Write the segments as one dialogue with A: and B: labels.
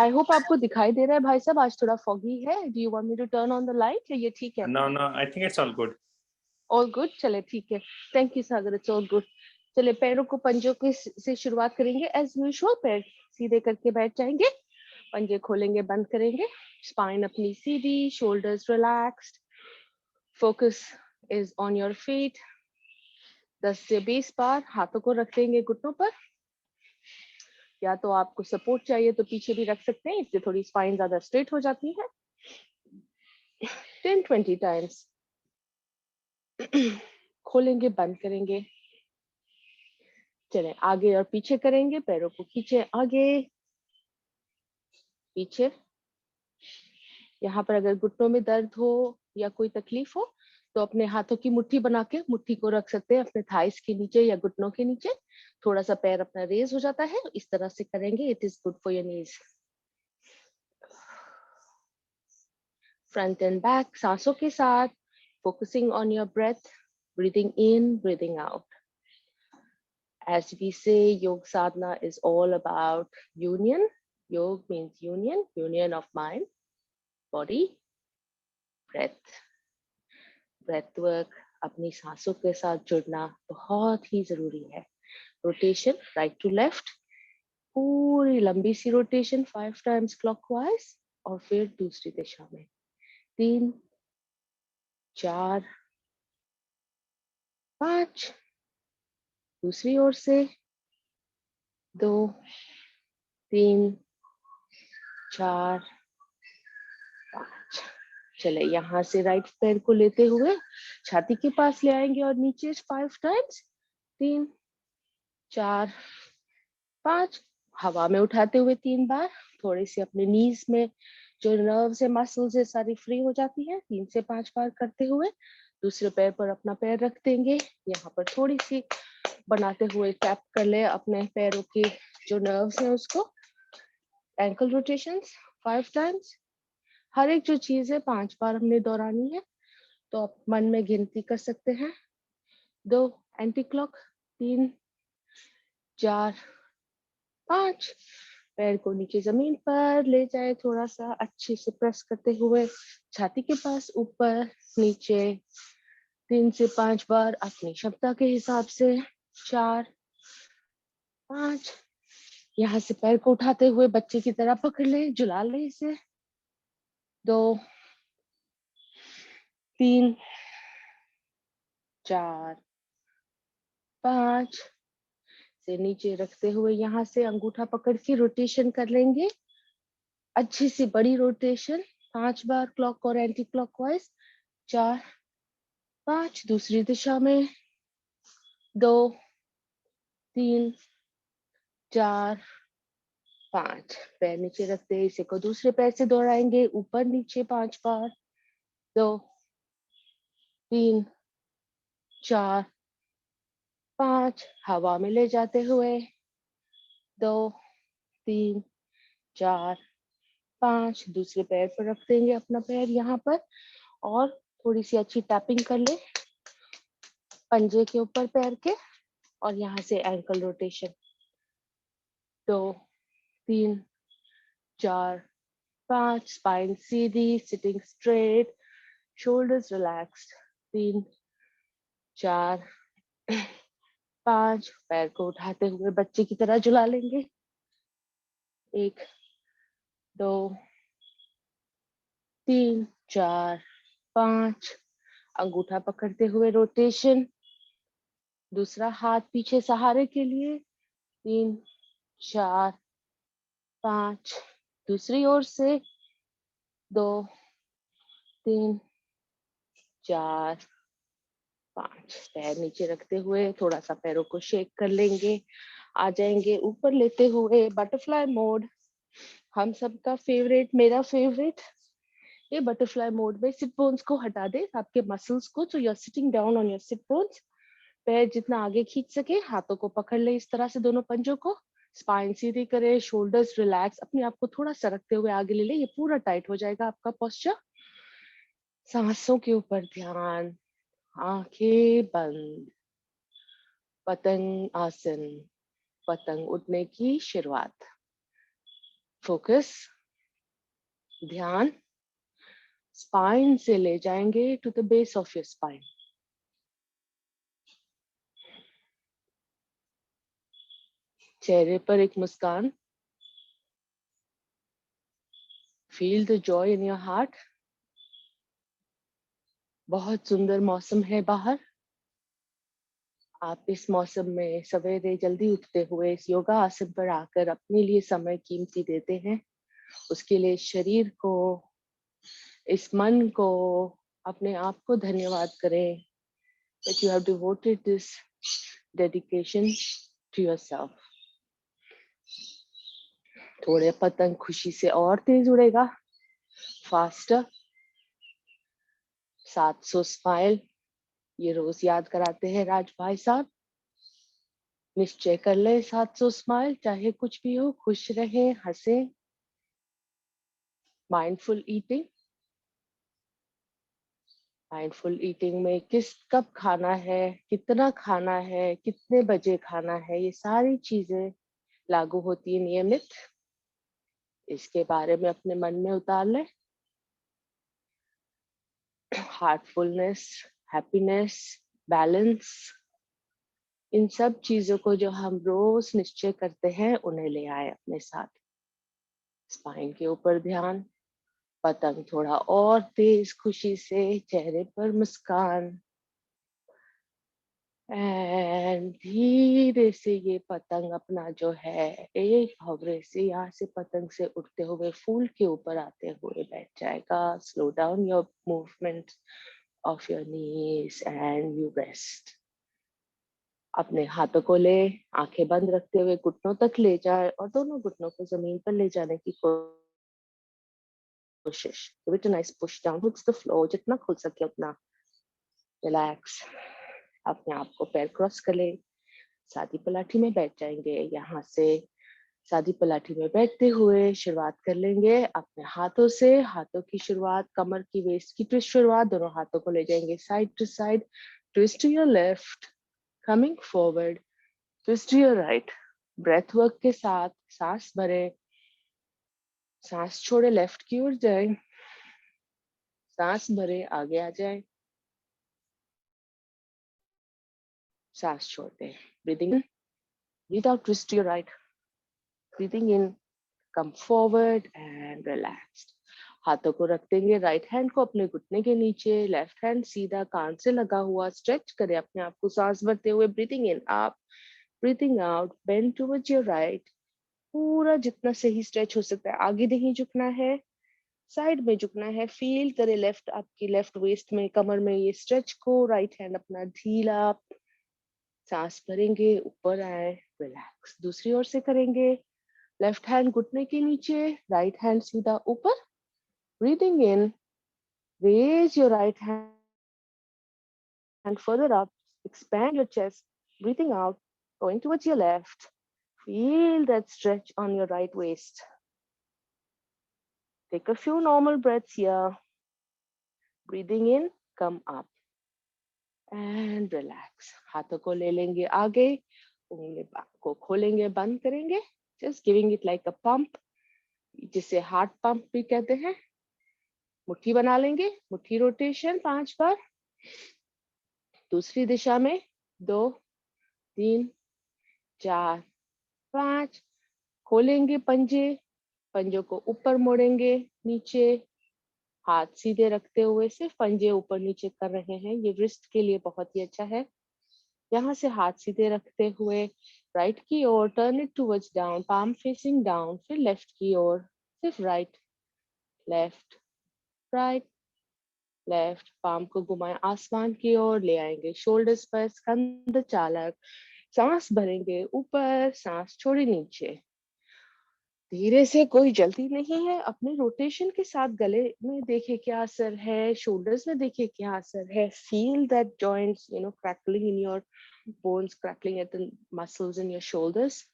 A: I hope आपको दिखाई दे रहा है भाई साहब, आज थोड़ा फॉगी है। Do you want me to turn on the light या ये ठीक है?
B: No, no, I think it's all good.
A: All good, चले ठीक है। Thank you Sagar, it's all good. चले पैरों को पंजों के से शुरुआत करेंगे एज यूजुअल। पैर सीधे करके बैठ जाएंगे, पंजे खोलेंगे, बंद करेंगे, स्पाइन अपनी सीधी, shoulders relaxed, focus is on your feet. 10 से 20 बार हाथों को रख लेंगे घुटनों पर, या तो आपको सपोर्ट चाहिए तो पीछे भी रख सकते हैं, इससे थोड़ी स्पाइन ज्यादा स्ट्रेट हो जाती है। 10-20 टाइम्स। खोलेंगे, बंद करेंगे, चलें आगे और पीछे करेंगे, पैरों को खींचे आगे पीछे। यहाँ पर अगर घुटनों में दर्द हो या कोई तकलीफ हो तो अपने हाथों की मुट्ठी बना के मुट्ठी को रख सकते हैं अपने थाइस के नीचे या घुटनों के नीचे। थोड़ा सा पैर अपना रेज हो जाता है, इस तरह से करेंगे, it is good for your knees. Front and back सांसों के साथ, focusing on your breath, breathing in, breathing out. As we say, Yog Sadhana is all about union. Yog means union, union of mind, body, breath. Breath work, अपनी सांसों के साथ जुड़ना बहुत ही जरूरी है। रोटेशन राइट टू लेफ्ट, पूरी लंबी सी रोटेशन 5 टाइम्स क्लॉकवाइज, और फिर दूसरी दिशा में 3, 4, 5, दूसरी ओर से 2, 3, 4, 5। चले यहाँ से राइट पैर को लेते हुए छाती के पास ले आएंगे और नीचे 5 टाइम्स, 3, 4, 5। हवा में उठाते हुए 3 बार, थोड़ी सी अपने नीज में जो नर्व्स है, मसल्स है, सारी फ्री हो जाती है। 3 से 5 बार करते हुए दूसरे पैर पर अपना पैर रख देंगे, यहाँ पर थोड़ी सी बनाते हुए टैप कर ले अपने पैरों की जो नर्व्स है उसको। Ankle rotations 5 times. हर एक जो चीज है 5 बार हमने दोहरानी है, तो आप मन में गिनती कर सकते हैं। 2 एंटी क्लॉक, 3, 4, 5। पैर को नीचे जमीन पर ले जाए, थोड़ा सा अच्छे से प्रेस करते हुए छाती के पास, ऊपर नीचे 3 से 5 बार अपनी क्षमता के हिसाब से। 4, 5। यहाँ से पैर को उठाते हुए बच्चे की तरह पकड़ ले, झुला ले इसे। 2, 3, 4, 5। से नीचे रखते हुए यहाँ से अंगूठा पकड़ के रोटेशन कर लेंगे, अच्छी सी बड़ी रोटेशन 5 बार क्लॉक और एंटी क्लॉकवाइज। 4, 5। दूसरी दिशा में 2, 3, 4, 5। पैर नीचे रखते हैं, इसे को दूसरे पैर से दोहराएंगे, ऊपर नीचे 5 बार। 2, 3, 4, 5। हवा में ले जाते हुए 2, 3, 4, 5। दूसरे पैर पर रख देंगे अपना पैर यहाँ पर, और थोड़ी सी अच्छी टैपिंग कर ले पंजे के ऊपर पैर के, और यहाँ से एंकल रोटेशन। 2, 3, 4, 5। स्पाइन सीधी, सिटिंग स्ट्रेट, शोल्डर्स रिलैक्स्ड। 3, 4, 5। पैर को उठाते हुए बच्चे की तरह झुला लेंगे। 1, 2, 3, 4, 5। अंगूठा पकड़ते हुए रोटेशन, दूसरा हाथ पीछे सहारे के लिए। 3, 4, 5। दूसरी ओर से 2, 3, 4, 5। पैर नीचे रखते हुए थोड़ा सा पैरों को शेक कर लेंगे, आ जाएंगे ऊपर लेते हुए बटरफ्लाई मोड। हम सबका फेवरेट, मेरा फेवरेट। ये बटरफ्लाई मोड में सिट बोन्स को हटा दे आपके मसल्स को, तो you are sitting down on your sit bones. पैर जितना आगे खींच सके, हाथों को पकड़ ले इस तरह से दोनों पंजों को, स्पाइन सीधी करे, शोल्डर्स रिलैक्स, अपने आप को थोड़ा सरकते हुए आगे ले ले, ये पूरा टाइट हो जाएगा आपका पोस्चर। सांसों के ऊपर ध्यान, आंखें बंद, पतंग आसन, पतंग उड़ने की शुरुआत। फोकस, ध्यान स्पाइन से ले जाएंगे to the base of your spine. चेहरे पर एक मुस्कान, feel the joy in your heart. बहुत सुंदर मौसम है बाहर। आप इस मौसम में सवेरे जल्दी उठते हुए इस योगा आसन पर आकर अपने लिए समय कीमती देते हैं। उसके लिए शरीर को, इस मन को, अपने आप को धन्यवाद करें that you have devoted this dedication to yourself. थोड़े पतंग खुशी से और तेज उड़ेगा, फास्टर। 700 स्माइल, ये रोज याद कराते हैं राज भाई साहब। निश्चय कर ले 700 स्माइल, चाहे कुछ भी हो, खुश रहे, हंसे। माइंडफुल ईटिंग, माइंडफुल ईटिंग में किस कब खाना है, कितना खाना है, कितने बजे खाना है, ये सारी चीजें लागू होती है नियमित। इसके बारे में अपने मन में उतार ले। हार्टफुलनेस, हैप्पीनेस, बैलेंस, इन सब चीजों को जो हम रोज निश्चय करते हैं उन्हें ले आए अपने साथ। स्पाइन के ऊपर ध्यान, पतंग थोड़ा और तेज खुशी से, चेहरे पर मुस्कान। एंड धीरे से ये पतंग अपना जो है एक भंवरे से, यहाँ से पतंग से उड़ते हुए फूल के ऊपर आते हुए बैठ जाएगा। Slow down your movement of your knees and you rest. अपने हाथों को ले, आंखें बंद रखते हुए घुटनों तक ले जाए और दोनों घुटनों को जमीन पर ले जाने की कोशिश। Give it a nice push downwards the floor, जितना खुल सके उतना। रिलैक्स। अपने आप को पैर क्रॉस कर ले, सादी पलाठी में बैठ जाएंगे। यहाँ से सादी पलाठी में बैठते हुए शुरुआत कर लेंगे अपने हाथों से। हाथों की शुरुआत, कमर की वेस्ट की ट्विस्ट शुरुआत, दोनों हाथों को ले जाएंगे side to side. Twist to your left, coming forward, twist to your right. Breath work के साथ सांस भरे, सांस छोड़े, लेफ्ट की ओर जाए, सांस भरे, आगे आ जाए, सांस छोड़ते। Breathing in, breathe out, twist to your right, breathing in, come forward and relaxed. हाथों को रख देंगे, राइट हैंड को अपने घुटने के नीचे, लेफ्ट हैंड सीधा कान से लगा हुआ। स्ट्रेच करें अपने आप को सांस भरते हुए। Breathing in up, breathing out, bend towards your right. पूरा जितना सही स्ट्रेच हो सकता है, आगे नहीं झुकना है, साइड में झुकना है। फील करे लेफ्ट, आपकी लेफ्ट वेस्ट में, कमर में ये स्ट्रेच को। राइट हैंड अपना ढीला, सांस भरेंगे, ऊपर आए, रिलैक्स। दूसरी ओर से करेंगे। लेफ्ट हैंड घुटने के नीचे, राइट हैंड सीधा ऊपर। Breathing in, raise your right hand further up, expand your chest. Breathing out, going towards your left. Feel that stretch on your right waist. Take a few normal breaths here. Breathing in, come up and relax. हाथों को ले लेंगे आगे, उंगली को खोलेंगे, बंद करेंगे. Just giving it like a pump, जिसे हार्ट पंप भी कहते हैं. मुट्ठी बना लेंगे, मुट्ठी रोटेशन 5 बार. दूसरी दिशा में 2, 3, 4, 5. खोलेंगे पंजे, पंजों को ऊपर मोड़ेंगे, नीचे, हाथ सीधे रखते हुए सिर्फ पंजे ऊपर नीचे कर रहे हैं। ये रिस्ट के लिए बहुत ही अच्छा है। यहाँ से हाथ सीधे रखते हुए राइट की ओर, turn it towards down, palm facing down. फिर लेफ्ट की ओर, सिर्फ right, left, right, left. Palm को घुमाएं आसमान की ओर, ले आएंगे शोल्डर्स पर, स्कंद चालक। सांस भरेंगे ऊपर, सांस छोड़े नीचे। धीरे से, कोई जल्दी नहीं है। अपने रोटेशन के साथ गले में देखे क्या असर है, शोल्डर्स में देखे क्या असर है। Feel that joints, crackling in your bones, crackling at the muscles in your shoulders.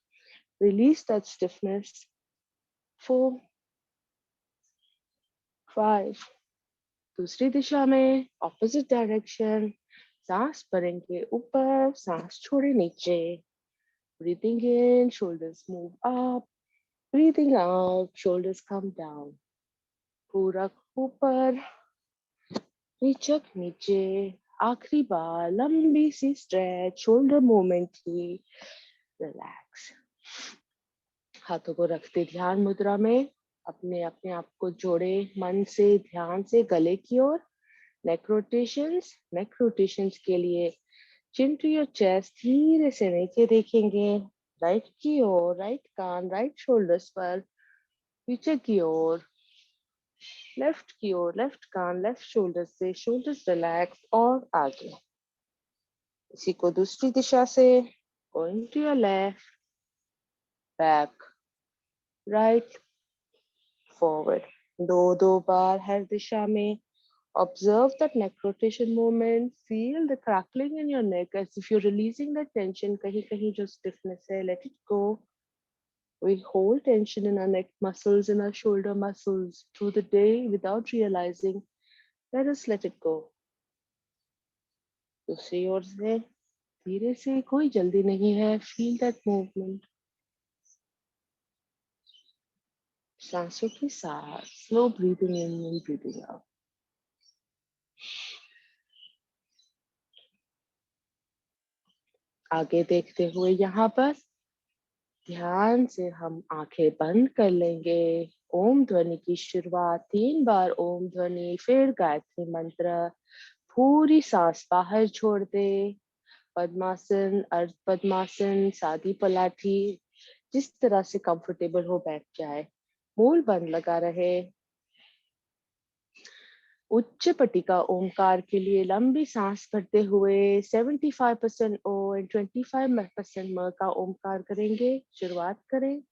A: Release that stiffness. 4, 5. दूसरी दिशा में, ऑपोजिट डायरेक्शन। सांस भरेंगे ऊपर, सांस छोड़े नीचे। Breathing in, shoulders move up. Breathing out, shoulders come down. पूरक ऊपर, नीचक नीचे. आखिरी बार लंबी सी स्ट्रेच, शोल्डर मूवमेंट ही. रिलैक्स. हाथों को रखते ध्यान मुद्रा में. अपने अपने आप को जोड़े मन से, ध्यान से गले की ओर. नेक रोटेशंस के लिए चिन टू योर चेस्ट, धीरे से नीचे देखेंगे. राइट की ओर, राइट कान राइट शोल्डर्स पर, पीछे की ओर. लेफ्ट की ओर, लेफ्ट कान लेफ्ट शोल्डर से, शोल्डर्स रिलैक्स और आगे. इसी को दूसरी दिशा से. Going to your left, back, right, forward. दो बार हर दिशा में. Observe that neck rotation movement. Feel the crackling in your neck as if you're releasing that tension. कहीं कहीं जो stiffness है, let it go. We hold tension in our neck muscles, in our shoulder muscles through the day without realizing. Let us let it go. दूसरी ओर से धीरे से, कोई जल्दी नहीं है. Feel that movement. सांसों के साथ slow breathing in and breathing out. आगे देखते हुए यहाँ पर ध्यान से हम आंखें बंद कर लेंगे. ओम ध्वनि की शुरुआत 3 बार ओम ध्वनि, फिर गायत्री मंत्र. पूरी सांस बाहर छोड़ दे. पद्मासन, अर्ध पद्मासन, सादी पलाठी, जिस तरह से कंफर्टेबल हो बैठ जाए. मूल बंद लगा रहे. उच्च पट्टिका ओमकार के लिए लंबी सांस भरते हुए 75% ओ एंड 25% म का ओमकार करेंगे. शुरुआत करें.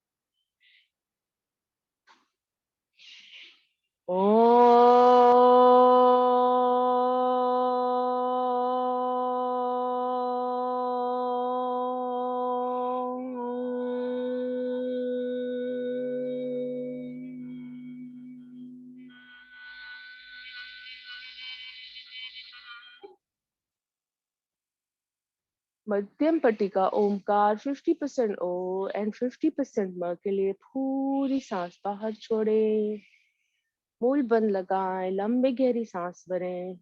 A: मध्यम पट्टिका ओमकार 50% ओ एंड 50% म के लिए पूरी सांस बाहर छोड़े. मूल बंद लगाएं, लंबी गहरी सांस भरें.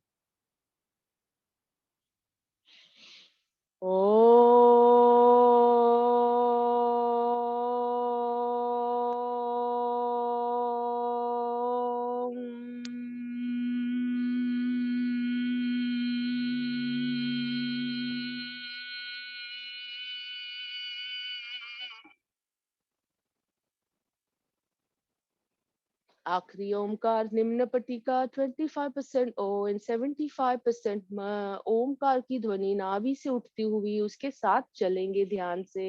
A: आखिरी ओमकार निम्न पट्टिका 25% ओ एंड 75% म. ओमकार की ध्वनि नाभि से उठती हुई उसके साथ चलेंगे. ध्यान से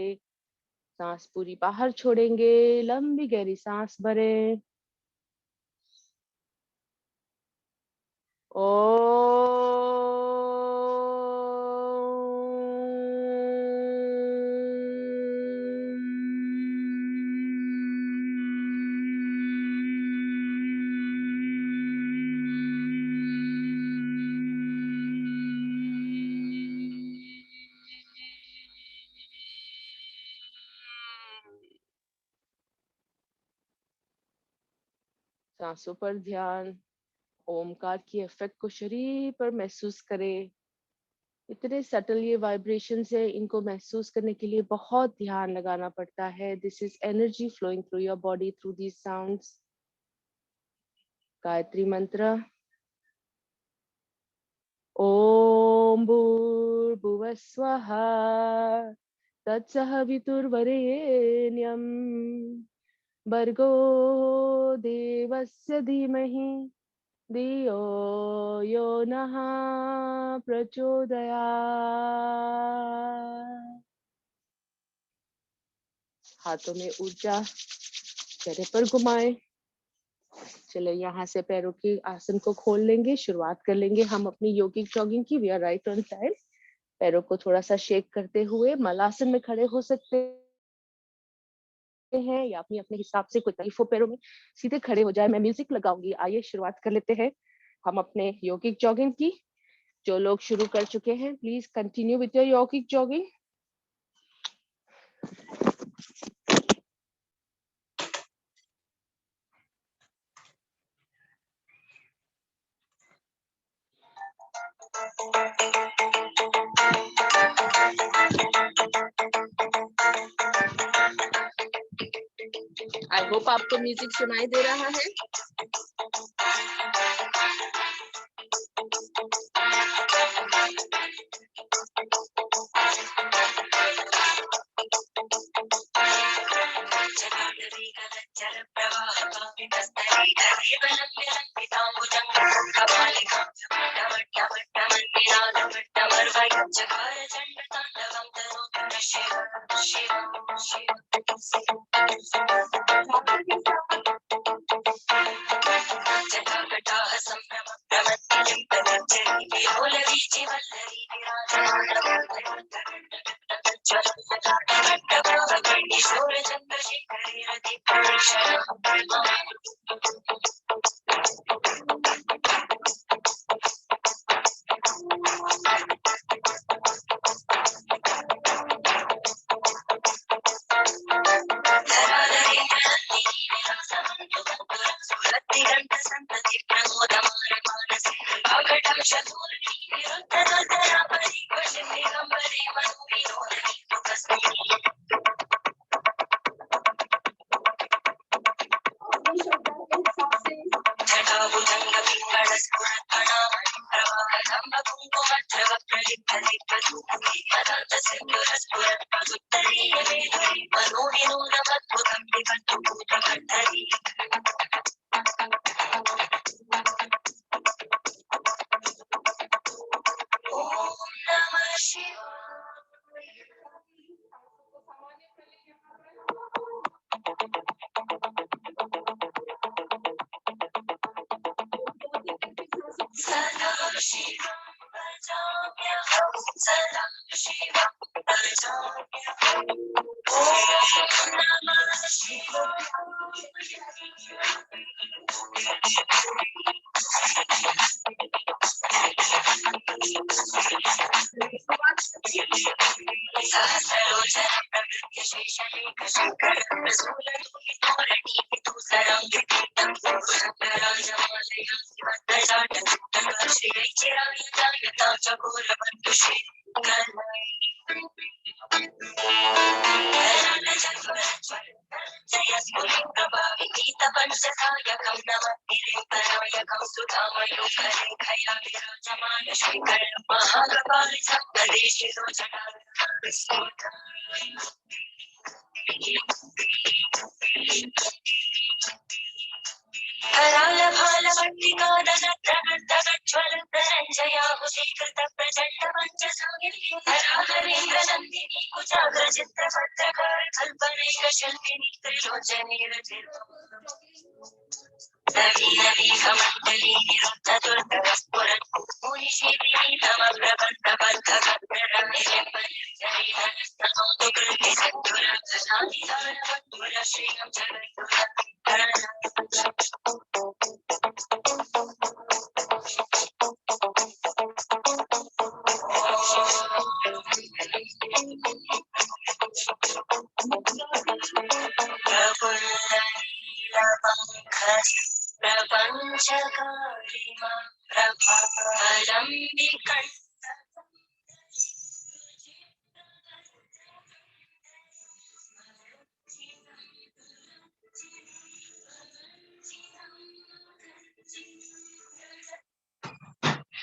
A: सांस पूरी बाहर छोड़ेंगे. लंबी गहरी सांस भरें. सांसों पर ध्यान. ओमकार की इफेक्ट को शरीर पर महसूस करें. इतने सटल ये वाइब्रेशंस है, इनको महसूस करने के लिए बहुत ध्यान लगाना पड़ता है. This is energy flowing through your body through these sounds. Gayatri मंत्र. ओम भूर्भुवः स्वः तत्सवितुर्वरेण्यं भर्गो देवस्य धीमहि धियो यो नः प्रचोदयात्. हाथों में ऊर्जा चेहरे पर घुमाएं. चले यहाँ से पैरों के आसन को खोल लेंगे. शुरुआत कर लेंगे हम अपनी योगिक जॉगिंग की. We are right on time. पैरों को थोड़ा सा शेक करते हुए मलासन में खड़े हो सकते हैं या अपनी अपने हिसाब से. कोई तकलीफ हो पैरों में, सीधे खड़े हो जाए. मैं म्यूजिक लगाऊंगी. आइए शुरुआत कर लेते हैं हम अपने योगिक जॉगिंग की. जो लोग शुरू कर चुके हैं, please continue with your yogic jogging. Hope आपको म्यूजिक सुनाई दे रहा है।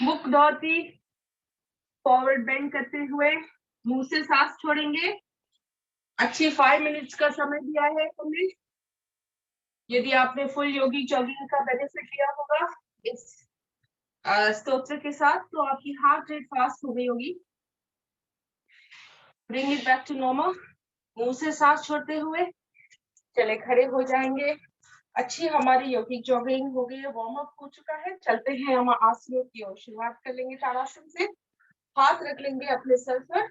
A: मुख धोती, फॉरवर्ड बेंड करते हुए मुंह से सांस छोड़ेंगे। अच्छी 5 मिनट्स का समय दिया है हमने। यदि आपने फुल योगी जॉगिंग का बेनिफिट लिया होगा इस स्तोत्र के साथ, तो आपकी हार्ट रेट फास्ट हो गई होगी। Bring it back to normal. मुंह से सांस छोड़ते हुए चले खड़े हो जाएंगे। अच्छी हमारी योगिक जॉगिंग हो गई है, वार्म अप हो चुका है। चलते हैं हम आसनों की ओर। शुरुआत कर लेंगे ताड़ासन से। हाथ रख लेंगे अपने सर पर।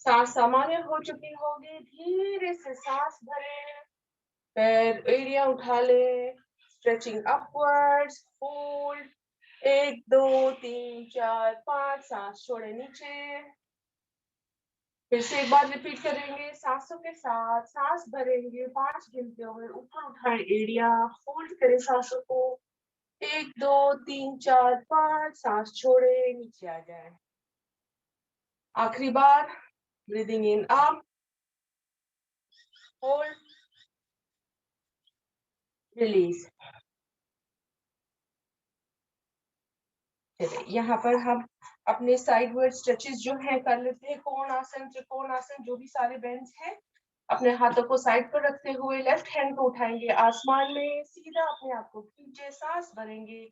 A: सांस सामान्य हो चुकी होगी। धीरे से सांस भरें, पैर एरिया उठा ले, स्ट्रेचिंग अपवर्ड्स, होल्ड 1 2 3 4 5, सांस छोड़े नीचे। फिर से एक बार रिपीट करेंगे सांसों के साथ। सांस भरेंगे, 5 गिनते हुए ऊपर उठाएं एरिया, होल्ड करें सांसों को 1 2 3 4 5, सांस छोड़े नीचे आ जाए। आखिरी बार breathing in up, hold
B: release. चलिए यहाँ पर हम अपने साइडवर्ड स्ट्रेचेस जो है कर लेते हैं। कोण आसन, त्रिकोण आसन, जो भी सारे बेंड्स हैं, अपने हाथों को साइड पर रखते हुए लेफ्ट हैंड को उठाएंगे आसमान में, सीधा अपने आप को खींचे, सांस भरेंगे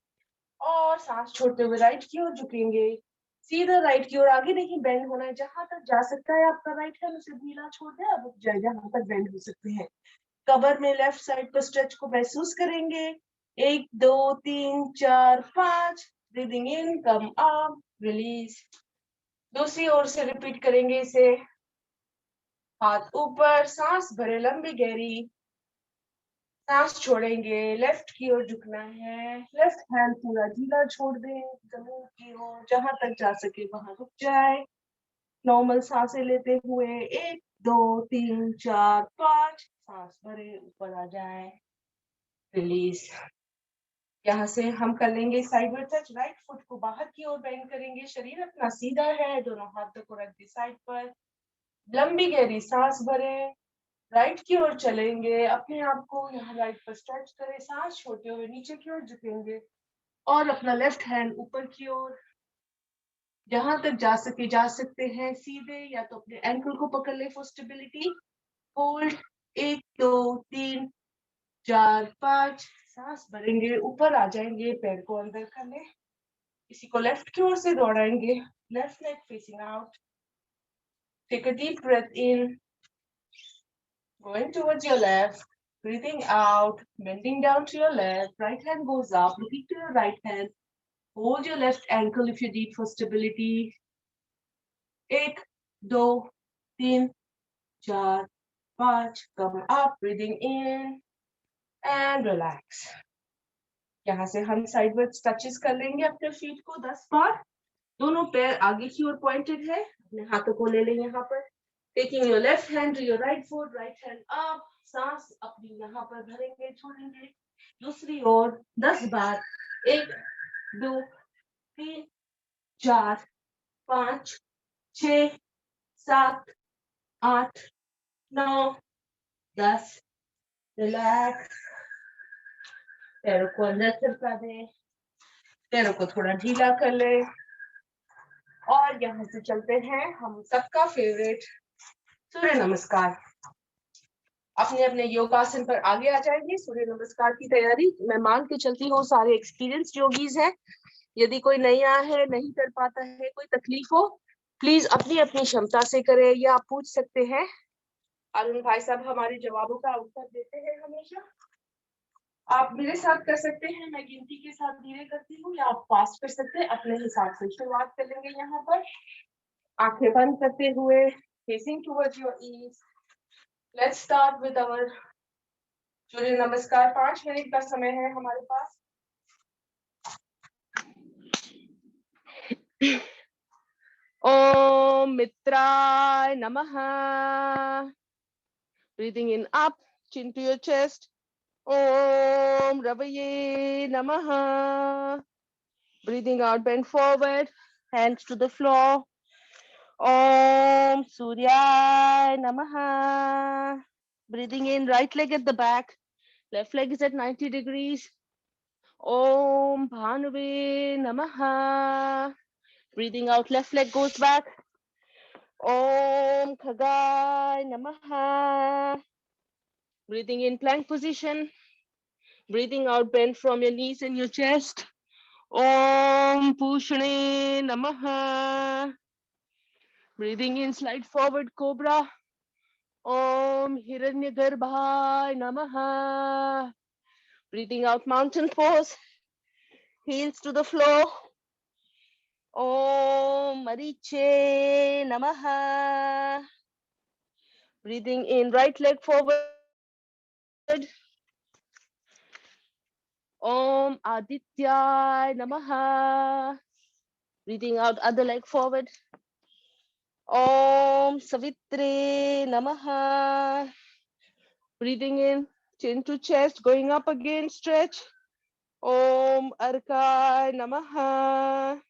B: और सांस छोड़ते हुए राइट की ओर झुकेंगे। सीधा राइट की ओर, आगे नहीं बेंड होना है। जहां तक जा सकता है आपका राइट हैंड उसे ढीला छोड़ दे, अब जाए जहां तक बेंड हो सकते हैं। कबर में लेफ्ट साइड पर स्ट्रेच को महसूस करेंगे। 1 2 3 4 5। Breathing in, come up, release. दूसरी ओर से रिपीट करेंगे इसे। हाथ ऊपर, सांस भरे लंबी गहरी, सांस छोड़ेंगे, लेफ्ट की ओर झुकना है। लेफ्ट हैंड पूरा ढीला छोड़ दें, जमीन की ओर, जहां तक जा सके वहां रुक जाए। नॉर्मल सांसें लेते हुए 1 2 3 4 5, सांस भरे, ऊपर आ जाए, रिलीज। यहाँ से हम कर लेंगे साइडवर्ड टच। राइट फुट को बाहर की ओर बेंड करेंगे, शरीर अपना सीधा है, दोनों हाथों को रख दे साइड पर, लंबी गहरी सांस भरें, राइट की ओर चलेंगे, अपने आप को यहाँ राइट पर स्ट्रेच करें, सांस छोड़ते हुए नीचे की ओर झुकेंगे और अपना लेफ्ट हैंड ऊपर की ओर, जहां तक जा सकते हैं सीधे, या तो अपने एंकल को पकड़ ले फॉर स्टेबिलिटी। होल्ड, 1 2 3 4 5, सांस भरेंगे, ऊपर आ जाएंगे, पैर को अंदर कर ले, इसी को लेफ्ट की ओर से दौड़ाएंगे, left leg facing out. Take a deep breath in, going towards your left, breathing out, bending down to your left, right hand goes up, looking to your right hand, hold your left ankle if you need for stability. 1 2 3 4 5, come up, breathing in and relax. यहाँ से हम sideward touches कर लेंगे अपने feet को 10 बार। दोनों पैर आगे की ओर पॉइंटेड है, अपने हाथों को ले लें यहाँ पर। Taking your left hand to your right foot, right hand up, सांस अपनी यहाँ पर भरेंगे, छोड़ेंगे। दूसरी ओर 10 बार। 1 2 3 4 5 6 7 8 9 10। रिलैक्स, पैरों को अंदर सरका दें, पैरों को थोड़ा ढीला कर ले और यहाँ से चलते हैं हम सबका फेवरेट सूर्य नमस्कार। अपने अपने योगासन पर आगे आ जाएंगे। सूर्य नमस्कार की तैयारी मैं मान के चलती हूँ सारे एक्सपीरियंस योगीज हैं। यदि कोई नया है, नहीं कर पाता है, कोई तकलीफ हो, प्लीज अपनी अपनी क्षमता से करें, या आप पूछ सकते हैं। अरुण भाई साहब हमारे जवाबों का उत्तर देते हैं हमेशा। आप मेरे साथ कर सकते हैं, मैं गिनती के साथ धीरे करती हूँ, या आप फास्ट कर सकते हैं, अपने हिसाब से शुरुआत कर लेंगे। यहाँ पर आंखें बंद करते हुए, facing towards your eyes. Let's start with our Surya Namaskar. 5 minute का समय है हमारे पास।
A: Om Mitraय Namaha. Breathing in up, chin to your chest. Om Ravaye Namaha. Breathing out, bend forward, hands to the floor. Om Suryay Namaha. Breathing in, right leg at the back, left leg is at 90 degrees. Om Bhanuve Namaha. Breathing out, left leg goes back. Om Khagay Namaha. Breathing in, plank position. Breathing out, bend from your knees and your chest. Om Pushne Namaha. Breathing in, slide forward, cobra. Om Hiranyagarbhai Namaha. Breathing out, mountain pose. Heels to the floor. Om Mariche Namaha. Breathing in, right leg forward. Om Adityay Namaha. Breathing out, other leg forward. Om Savitre Namaha. Breathing in, chin to chest, going up again, stretch. Om Arkay Namaha.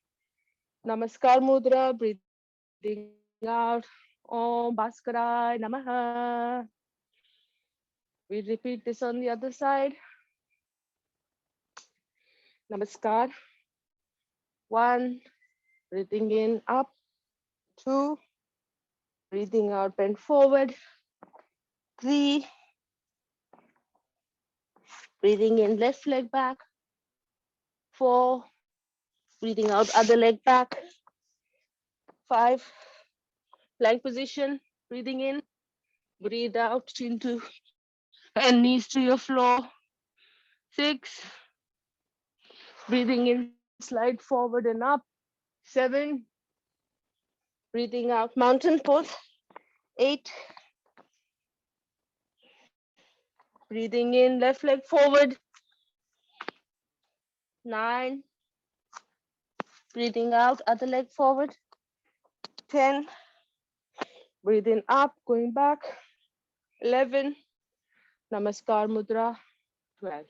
A: Namaskar Mudra, breathing out. Om Bhaskaray Namaha. We repeat this on the other side. Namaskar. 1, breathing in, up. 2, breathing out, bend forward. 3, breathing in, left leg back. 4, breathing out, other leg back. 5, plank position, breathing in, breathe out into and knees to your floor. 6, breathing in, slide forward and up. 7, breathing out, mountain pose. 8, breathing in, left leg forward. 9, breathing out, other leg forward. 10, breathing up, going back. 11, Namaskar Mudra. 12.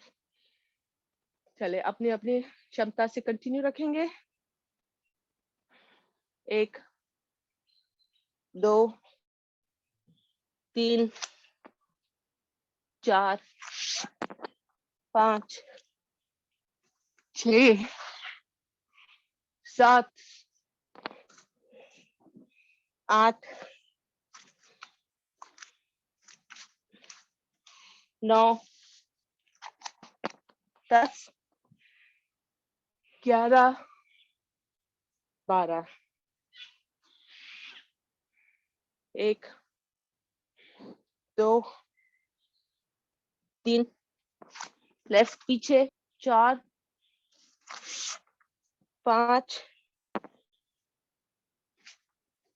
A: चले अपनी अपनी क्षमता से continue रखेंगे. 1, 2, 3, 4, 5, 6, 7, 8, 9, 10, 11, 12. 1, 2, 3, left पीछे. 4, 5,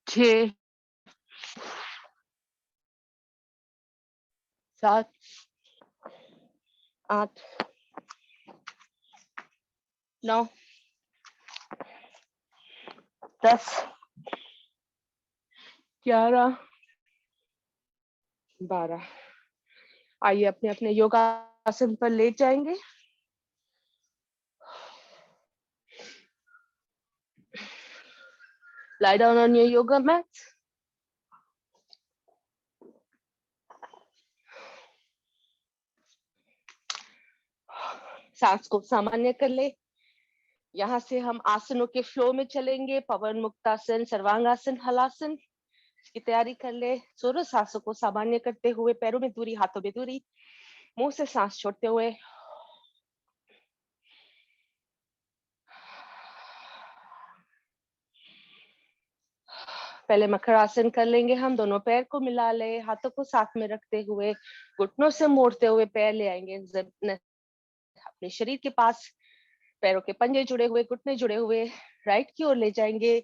A: 6, 7, 8, 9, 10, 11, 12. आइए अपने अपने योगासन पर लेट जाएंगे. Lie down on your yoga mat. सांस को सामान्य कर ले. यहाँ से हम आसनों के फ्लो में चलेंगे. पवन मुक्तासन, सर्वांगासन, हलासन. इसकी तैयारी कर ले. सोलह सांसों को सामान्य करते हुए, पैरों में दूरी, हाथों में दूरी, मुंह से सांस छोड़ते हुए. पहले मकर आसन कर लेंगे हम. दोनों पैर को मिला ले, हाथों को साथ में रखते हुए, घुटनों से मोड़ते हुए पैर ले आएंगे अपने शरीर के पास. पैरों के पंजे जुड़े हुए, घुटने जुड़े हुए, राइट की ओर ले जाएंगे.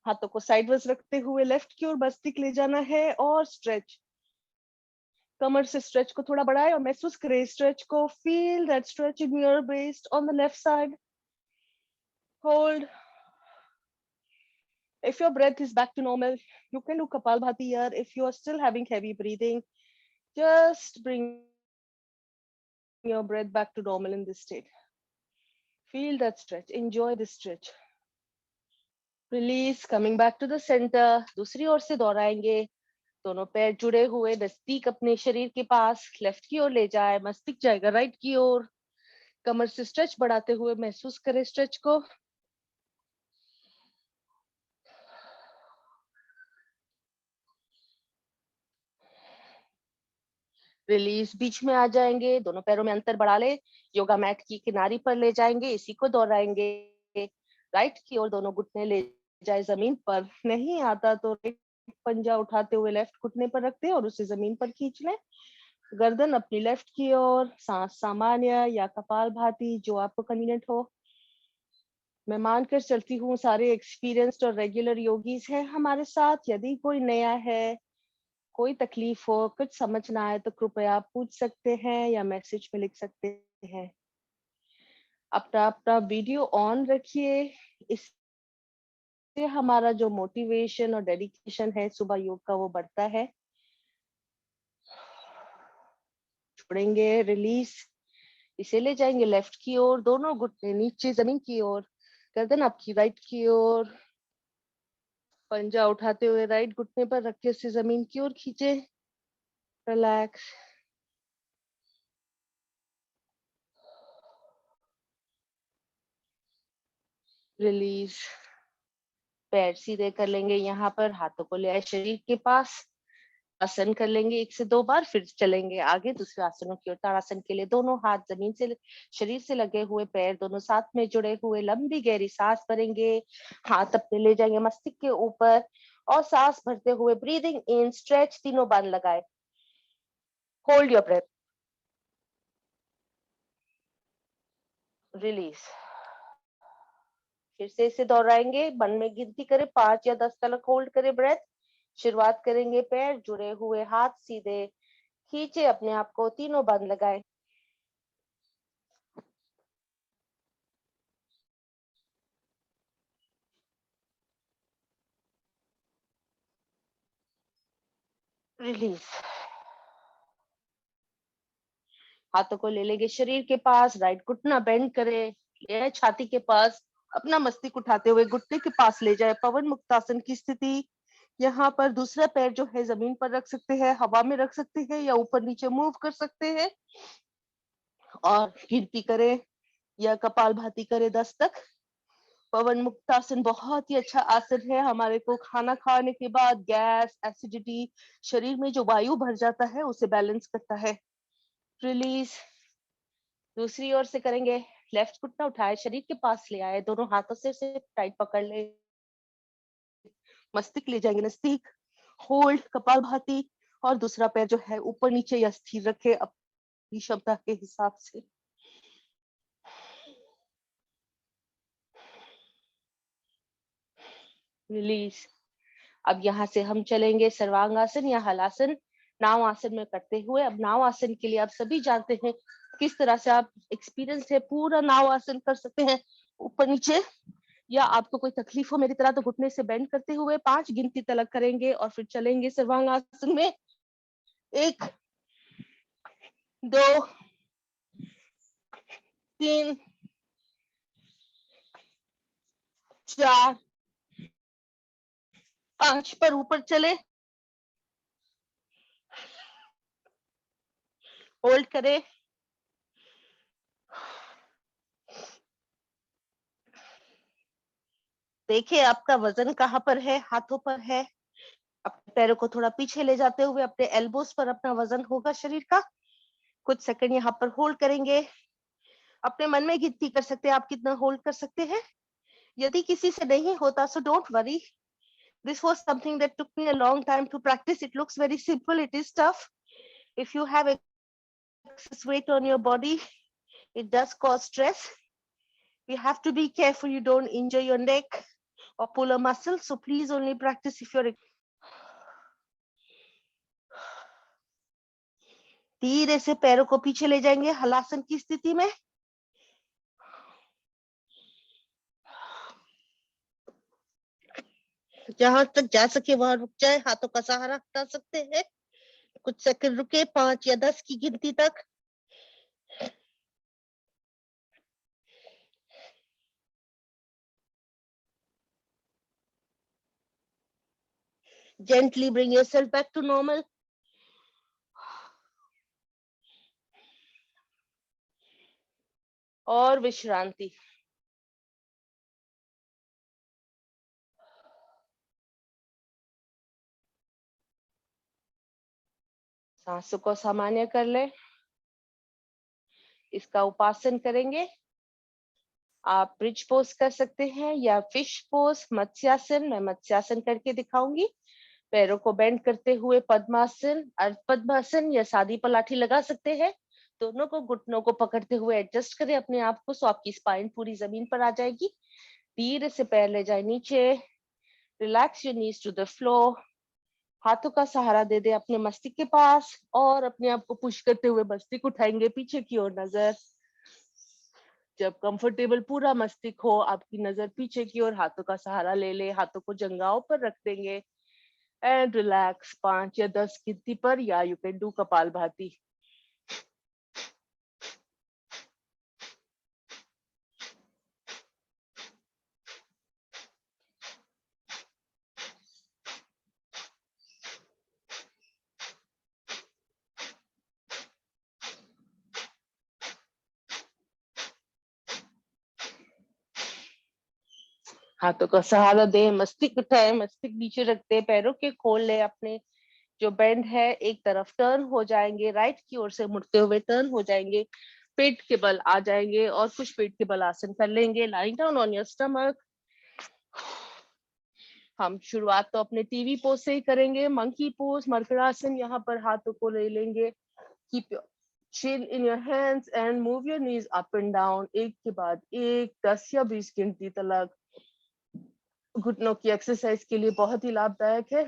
A: हाथों को साइडवेज रखते हुए लेफ्ट की ओर मस्तिष्क ले जाना है. और स्ट्रेच, कमर से स्ट्रेच को थोड़ा बढ़ाए और महसूस करें स्ट्रेच को. Feel that stretch in your waist on the left side. Hold. If your breath is back to normal, you can do Kapalbhati here. If you are still having heavy breathing, just bring your breath back to normal in this state. Feel that stretch. Enjoy this stretch. Release. Coming back to the center. दूसरी ओर से दोहराएंगे. दोनों पैर जुड़े हुए, मस्तिष्क अपने शरीर के पास. लेफ्ट की ओर ले जाए, मस्तिष्क जाएगा राइट की ओर. कमर से स्ट्रेच बढ़ाते हुए महसूस करें स्ट्रेच को. रिलीज. बीच में आ जाएंगे. दोनों पैरों में अंतर बढ़ा ले. योगा मैट की किनारी पर ले जाएंगे. इसी को दोहराएंगे. राइट की ओर दोनों घुटने ले जाए जमीन पर. नहीं आता तो पंजा उठाते हुए लेफ्ट घुटने पर रखते हैं और उसे जमीन पर खींच लें. गर्दन अपनी लेफ्ट की ओर. सांस सामान्य या कपालभाति, जो आपको कन्वीनियंट हो. मैं मानकर चलती हूँ सारे एक्सपीरियंस्ड और रेगुलर योगीज हैं हमारे साथ. यदि कोई नया है, कोई तकलीफ हो, कुछ समझ ना आए तो कृपया आप पूछ सकते हैं या मैसेज में लिख सकते हैं. अपना अपना वीडियो ऑन रखिए. इससे हमारा जो मोटिवेशन और डेडिकेशन है सुबह योग का, वो बढ़ता है. छोड़ेंगे. रिलीज. इसे ले जाएंगे लेफ्ट की ओर. दोनों घुटने नीचे जमीन की ओर. गर्दन आपकी राइट की ओर. पंजा उठाते हुए राइट घुटने पर रख के उसे जमीन की ओर खींचे. रिलैक्स. रिलीज। पैर सीधे कर लेंगे, यहाँ पर हाथों को ले आए शरीर के पास, आसन कर लेंगे 1 से 2 बार, फिर चलेंगे आगे दूसरे आसनों की ओर। ताड़ासन के लिए दोनों हाथ जमीन से, शरीर से लगे हुए, पैर दोनों साथ में जुड़े हुए, लंबी गहरी सांस भरेंगे, हाथ अपने ले जाएंगे मस्तिष्क के ऊपर और सांस भरते हुए ब्रीदिंग इन, स्ट्रेच, तीनों बांध लगाए, होल्ड योर ब्रेथ, रिलीज। फिर से इसे दोहराएंगे, मन में गिनती करें 5 या 10 तक, होल्ड करें ब्रेथ। शुरुआत करेंगे, पैर जुड़े हुए, हाथ सीधे, खींचे अपने आप को, तीनों बंद लगाए, रिलीज। हाथों को ले लेंगे शरीर के पास, राइट घुटना बेंड करें, ले आए छाती के पास, अपना मस्तिष्क उठाते हुए घुटने के पास ले जाए, पवन मुक्तासन की स्थिति। यहाँ पर दूसरा पैर जो है जमीन पर रख सकते हैं, हवा में रख सकते हैं या ऊपर नीचे मूव कर सकते हैं और गिनती करें या कपालभाति करें 10 तक। पवन मुक्तासन बहुत ही अच्छा आसन है, हमारे को खाना खाने के बाद गैस, एसिडिटी, शरीर में जो वायु भर जाता है उसे बैलेंस करता है। रिलीज। दूसरी ओर से करेंगे, लेफ्ट घुटना उठाए शरीर के पास ले आए, दोनों हाथों से उसे टाइट पकड़ ले, मस्तिष्क ले जाएंगे नजदीक, होल्ड कपालभाति, और दूसरा पैर जो है ऊपर नीचे या स्थिर रखे अपनी क्षमता के हिसाब से। रिलीज। अब यहाँ से हम चलेंगे सर्वांगासन या हलासन, नाव आसन में करते हुए। अब नाव आसन के लिए आप सभी जानते हैं किस तरह से आप एक्सपीरियंस है, पूरा नाव आसन कर सकते हैं ऊपर नीचे, या आपको कोई तकलीफ हो मेरी तरह तो घुटने से बेंड करते हुए 5 गिनती तलक करेंगे और फिर चलेंगे सर्वांगासन में। 1, 2, 3, 4, 5 पर ऊपर चले, होल्ड करें, देखिए आपका वजन कहाँ पर है, हाथों पर है, अपने पैरों को थोड़ा पीछे ले जाते हुए अपने एल्बोस पर अपना वजन होगा शरीर का। कुछ सेकंड यहाँ पर होल्ड करेंगे, अपने मन में गिनती कर सकते हैं आप कितना होल्ड कर सकते हैं। यदि किसी से नहीं होता so don't worry, this was something that took me a long time to practice. It looks very simple, it is tough. If you have excess weight on your body, it does cause stress. You have to be careful you don't injure your neck or pull a muscle, so please only practice if you're धीरे से पैरों को पीछे ले जाएंगे हलासन की स्थिति में। जहां तक जा सके वहां रुक जाए, हाथों का सहारा हटा सकते हैं, कुछ सेकंड रुके 5 या 10 की गिनती तक। Gently bring yourself back to normal. और विश्रांति। सांसों को सामान्य कर ले, इसका उपासन करेंगे। आप ब्रिज पोज कर सकते हैं या फिश पोज, मत्स्यासन, मैं मत्स्यासन करके दिखाऊंगी। पैरों को बेंड करते हुए पद्मासन, अर्ध पद्मासन या सादी पलाठी लगा सकते हैं। दोनों को घुटनों को पकड़ते हुए एडजस्ट करें अपने आप को, सो आपकी स्पाइन पूरी जमीन पर आ जाएगी। धीरे से पैर ले जाए नीचे, relax your knees to the floor, हाथों का सहारा दे दे अपने मस्तिष्क के पास और अपने आप को पुश करते हुए मस्तिष्क उठाएंगे पीछे की ओर नजर। जब कंफर्टेबल पूरा मस्तिष्क हो, आपकी नजर पीछे की ओर, हाथों का सहारा ले ले, हाथों को जंघाओं पर रख देंगे एंड रिलैक्स 5 या 10 गिनती पर, या यू कैन डू कपालभाति। हाथों का सहारा दें, मस्तिष्क उठाए, मस्तिष्क नीचे रखते, पैरों के खोल ले, अपने जो बेंड है एक तरफ टर्न हो जाएंगे, राइट की ओर से मुड़ते हुए टर्न हो जाएंगे, पेट के बल आ जाएंगे और कुछ पेट के बल आसन कर लेंगे, lying down on your stomach. हम शुरुआत तो अपने टीवी पोज से ही करेंगे, मंकी पोज, मरकड़ासन, यहाँ पर हाथों को ले लेंगे, keep your chin in your hands and move your knees up and down, एक के बाद एक, 10 या 20 गिनती तक। घुटनों की एक्सरसाइज के लिए बहुत ही लाभदायक है।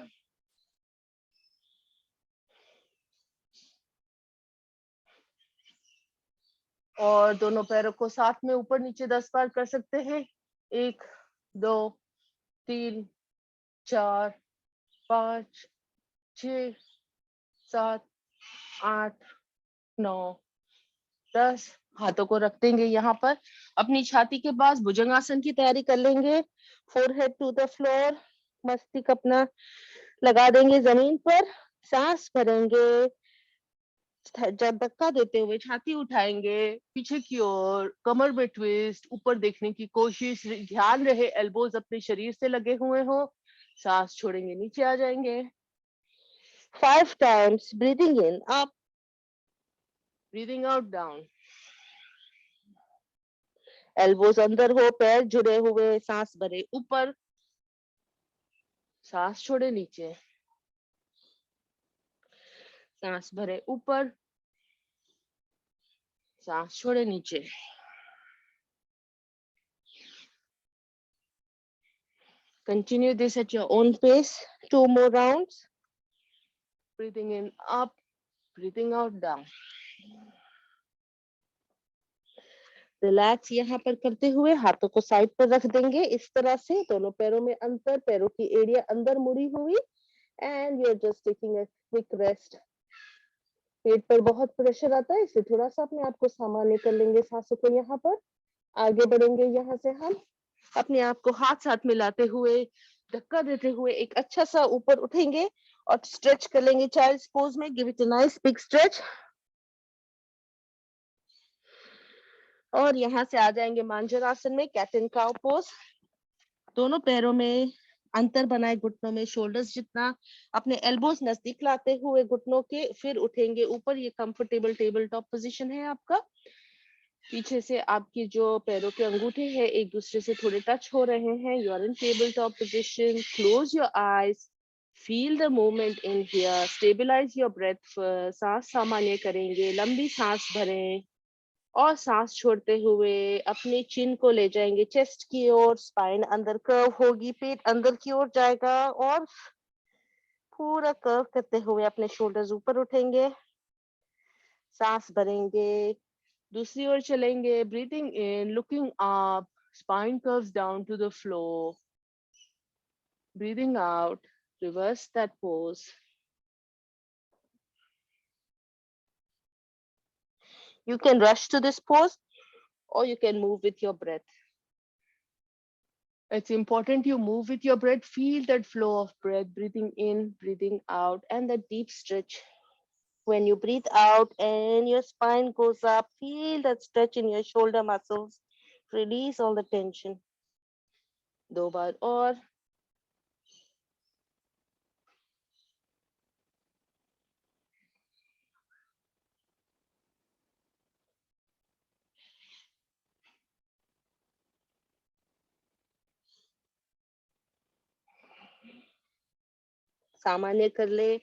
A: और दोनों पैरों को साथ में ऊपर नीचे 10 बार कर सकते हैं। 1 2 3 4 5 6 7 8 9 10। हाथों को रख देंगे यहाँ पर, अपनी छाती के पास भुजंगासन की तैयारी कर लेंगे। फोरहेड टू द फ्लोर, मस्तिष्क अपना लगा देंगे जमीन पर, सांस भरेंगे, जब धक्का देते हुए छाती उठाएंगे पीछे की ओर, कमर में ट्विस्ट, ऊपर देखने की कोशिश, ध्यान रहे एल्बोज अपने शरीर से लगे हुए हो। सांस छोड़ेंगे, नीचे आ जाएंगे। 5 times, breathing in up, breathing out down, elbows अंदर हो, पैर जुड़े हुए, सांस भरे ऊपर, सांस छोड़े नीचे, सांस भरे ऊपर, सांस छोड़े नीचे। Continue this at your own pace. 2 more rounds. Breathing in up, breathing out down. Relax यहाँ पर करते हुए हाथों को साइड पर रख देंगे इस तरह से, दोनों पैरों में अंतर, पैरों की एरिया अंदर मुड़ी हुई, and we are just taking a quick rest. पेट पर बहुत प्रेशर आता है, इसलिए थोड़ा सा अपने आप को सामान्य कर लेंगे सांसों को। यहाँ पर आगे बढ़ेंगे, यहाँ से हम अपने आप को हाथ साथ मिलाते हुए, धक्का देते हुए एक अच्छा सा ऊपर उठेंगे और स्ट्रेच कर लेंगे चाइल्ड्स पोज में। Give it a nice big stretch और यहाँ से आ जाएंगे मांजरासन में, कैट एंड काउ पोज। दोनों पैरों में अंतर बनाए, घुटनों में शोल्डर्स जितना, अपने एल्बोज नजदीक लाते हुए घुटनों के, फिर उठेंगे ऊपर। ये कंफर्टेबल टेबल टॉप पोजीशन है आपका। पीछे से आपके जो पैरों के अंगूठे हैं एक दूसरे से थोड़े टच हो रहे हैं। You are in table top position. Close your eyes, feel the movement in here, stabilise your breath. सांस सामान्य करेंगे, लंबी सांस भरें और सांस छोड़ते हुए अपने चिन को ले जाएंगे चेस्ट की ओर, स्पाइन अंदर कर्व होगी, पेट अंदर की ओर जाएगा और पूरा कर्व करते हुए अपने शोल्डर्स ऊपर उठेंगे, सांस भरेंगे, दूसरी ओर चलेंगे। Breathing in, looking up, spine curves down to the floor, breathing out, reverse that pose. You can rush to this pose or you can move with your breath. It's important you move with your breath. Feel that flow of breath, breathing in, breathing out, and that deep stretch. When you breathe out and your spine goes up, feel that stretch in your shoulder muscles. Release all the tension. 2 बार और। सामान्य कर ले,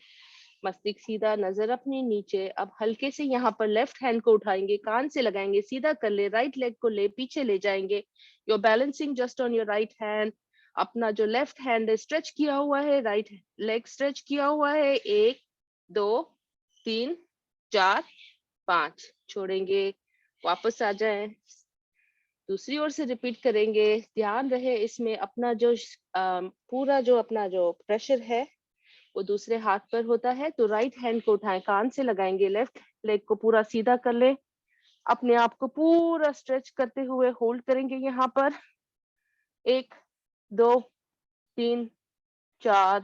A: मस्तिष्क सीधा, नजर अपनी नीचे। अब हल्के से यहाँ पर लेफ्ट हैंड को उठाएंगे, कान से लगाएंगे, सीधा कर ले, राइट लेग को ले पीछे ले जाएंगे। You balancing just on your right hand. अपना जो लेफ्ट हैंड है स्ट्रेच किया हुआ है, राइट लेग स्ट्रेच किया हुआ है। 1 2 3 4 5, छोड़ेंगे, वापस आ जाए, दूसरी ओर से रिपीट करेंगे। ध्यान रहे इसमें अपना जो पूरा जो अपना जो प्रेशर है वो दूसरे हाथ पर होता है। तो राइट हैंड को उठाएं, कान से लगाएंगे, लेफ्ट लेग को पूरा सीधा कर ले, अपने आप को पूरा स्ट्रेच करते हुए होल्ड करेंगे यहाँ पर। 1 2 3 4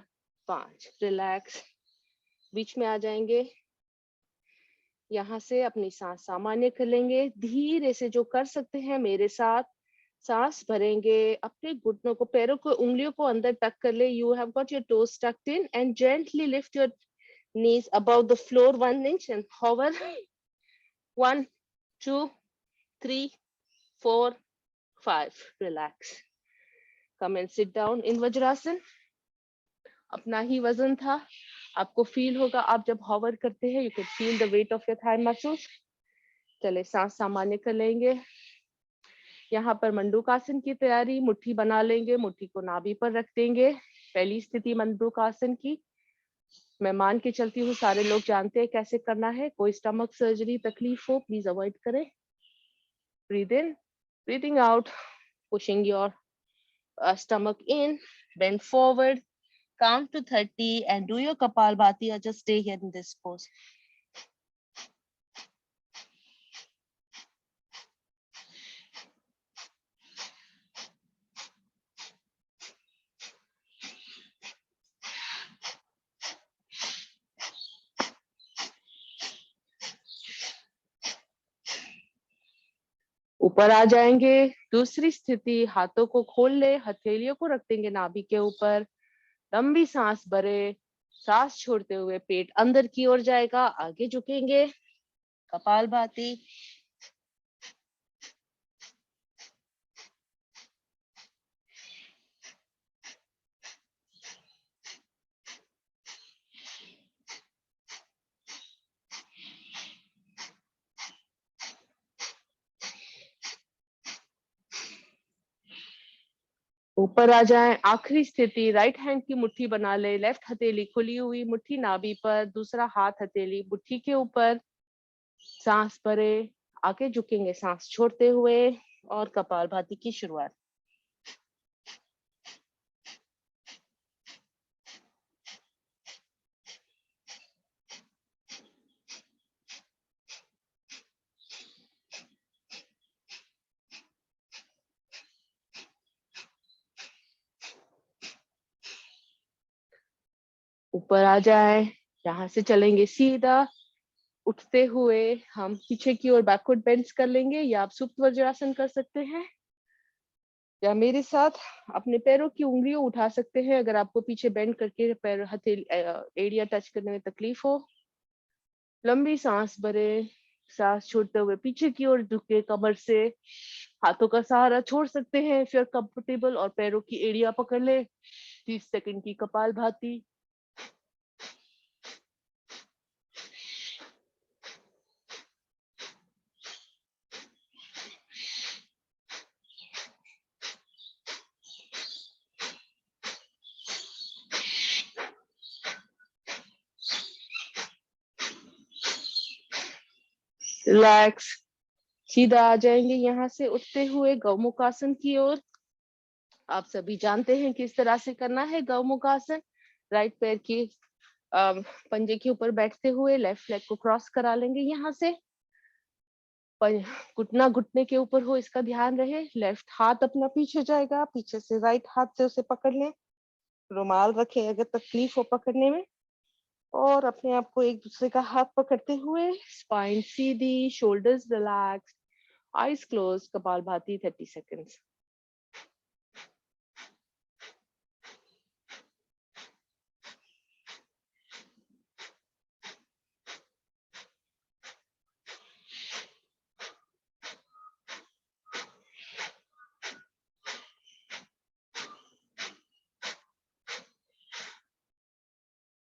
A: 5, रिलैक्स, बीच में आ जाएंगे। यहाँ से अपनी सांस सामान्य कर लेंगे, धीरे से जो कर सकते हैं मेरे साथ। सांस भरेंगे, अपने घुटनों को, पैरों को, उंगलियों को अंदर टक कर ले. You have got your toes talked in and gently lift your knees above the floor 1 inch and hover. 1, 2, 3, 4, 5. Relax. Come and sit down in Vajrasan. अपना ही वजन था. आपको फील होगा आप जब हॉवर करते हैं, you can feel the weight of your thigh muscles. चले सांस सामान्य कर लेंगे. यहाँ पर मंडूकासन की तैयारी. मुट्ठी बना लेंगे, मुट्ठी को नाभि पर रख देंगे. पहली स्थिति मंडूकासन की. मैं मान के चलती हूँ सारे लोग जानते हैं कैसे करना है. कोई स्टमक सर्जरी तकलीफ हो प्लीज अवॉइड करें. Breathe in, breathing out, pushing your stomach in, bend forward, count to 30 and do your Kapalbhati or just stay here in this pose. ऊपर आ जाएंगे. दूसरी स्थिति, हाथों को खोल ले, हथेलियों को रख देंगे नाभि के ऊपर. लंबी सांस भरे, सांस छोड़ते हुए पेट अंदर की ओर जाएगा. आगे झुकेंगे, कपालभाति. ऊपर आ जाएं. आखिरी स्थिति, राइट हैंड की मुट्ठी बना ले. लेफ्ट हथेली खुली हुई, मुट्ठी नाभि पर, दूसरा हाथ हथेली मुट्ठी के ऊपर. सांस भरे, आगे झुकेंगे सांस छोड़ते हुए और कपालभाति की शुरुआत. ऊपर आ जाए. यहाँ से चलेंगे सीधा. उठते हुए हम पीछे की ओर बैकवर्ड बेंड्स कर लेंगे, या आप सुप्त वज्रासन कर सकते हैं, या मेरे साथ अपने पैरों की उंगलियों उठा सकते हैं अगर आपको पीछे बेंड करके पैर हथेली एरिया टच करने में तकलीफ हो. लंबी सांस भरे, सांस छोड़ते हुए पीछे की ओर झुके कमर से. हाथों का सहारा छोड़ सकते हैं फिर कंफर्टेबल, और पैरों की एरिया पकड़ ले. 30 सेकंड की कपालभाति. रिलैक्स. सीधा आ जाएंगे यहाँ से उठते हुए गौमुखासन की ओर. आप सभी जानते हैं किस तरह से करना है गौमुखासन. राइट पैर की पंजे के ऊपर बैठते हुए लेफ्ट लेग को क्रॉस करा लेंगे. यहाँ से घुटना घुटने के ऊपर हो इसका ध्यान रहे. लेफ्ट हाथ अपना पीछे जाएगा, पीछे से राइट हाथ से उसे पकड़ लें. रुमाल रखें अगर तकलीफ हो पकड़ने में. और अपने आप को एक दूसरे का हाथ पकड़ते हुए स्पाइन सीधी, shoulders relax, eyes close, Kapalbhati 30 seconds.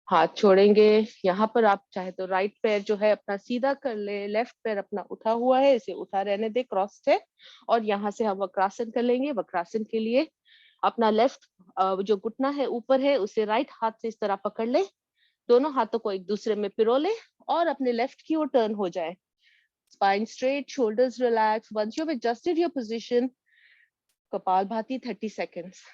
A: हाथ छोड़ेंगे. यहाँ पर आप चाहे तो राइट पैर जो है अपना सीधा कर ले. लेफ्ट पैर अपना उठा हुआ है, इसे उठा रहने दे, क्रॉस है. और यहाँ से हम वक्रासन कर लेंगे. वक्रासन के लिए अपना लेफ्ट जो घुटना है ऊपर है, उसे राइट हाथ से इस तरह पकड़ ले. दोनों हाथों को एक दूसरे में पिरो ले और अपने लेफ्ट की ओर टर्न हो जाए. Spine straight, shoulders relax. Once you have adjusted your position, कपालभाति 30 seconds.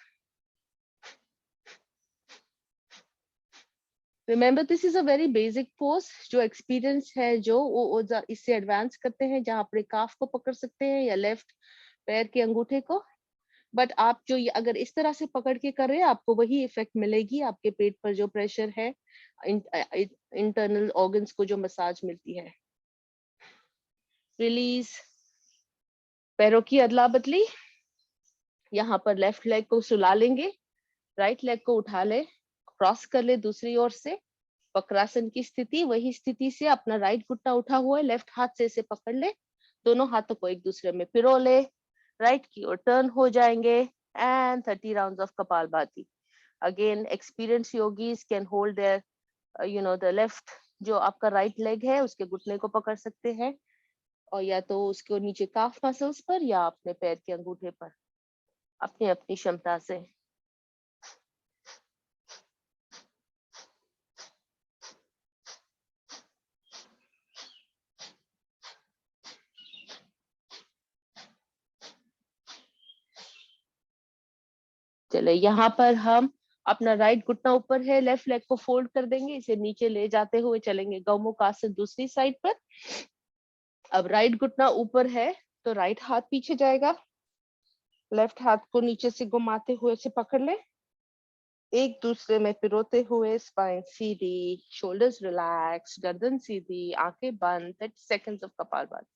A: Remember this is a very basic pose. जो एक्सपीरियंस है जो वो इससे एडवांस करते हैं, जहां अपने काफ को पकड़ सकते हैं या लेफ्ट पैर के अंगूठे को. बट आप जो अगर इस तरह से पकड़ के कर रहे हैं, आपको वही इफेक्ट मिलेगी. आपके पेट पर जो प्रेशर है, इंटरनल ऑर्गन्स को जो मसाज मिलती है. रिलीज. पैरों की अदला बदली. यहाँ पर लेफ्ट लेग को सुला लेंगे, राइट लेग को उठा ले, क्रॉस कर ले दूसरी ओर से, वक्रासन की स्थिति, वही स्थिति से अपना राइट घुटना उठा हुआ है, लेफ्ट हाथ से इसे पकड़ ले, दोनों हाथों को एक दूसरे में पिरो ले, राइट की ओर टर्न हो जाएंगे and 30 rounds of kapalbhati. Again experience yogis can hold their the left, जो आपका राइट लेग है उसके घुटने को पकड़ सकते हैं, और या तो उसको नीचे काफ मसल्स पर या अपने पैर के अंगूठे पर, अपनी अपनी क्षमता से। चले यहाँ पर हम अपना राइट घुटना ऊपर है, लेफ्ट लेग को फोल्ड कर देंगे, इसे नीचे ले जाते हुए चलेंगे गौमुख आसन दूसरी साइड पर। अब राइट घुटना ऊपर है तो राइट हाथ पीछे जाएगा, लेफ्ट हाथ को नीचे से घुमाते हुए से पकड़ ले, एक दूसरे में पिरोते हुए, स्पाइन सीधी, शोल्डर्स रिलैक्स, गर्दन सीधी, आंखें बंद, 30 सेकंड्स ऑफ कपालभाति।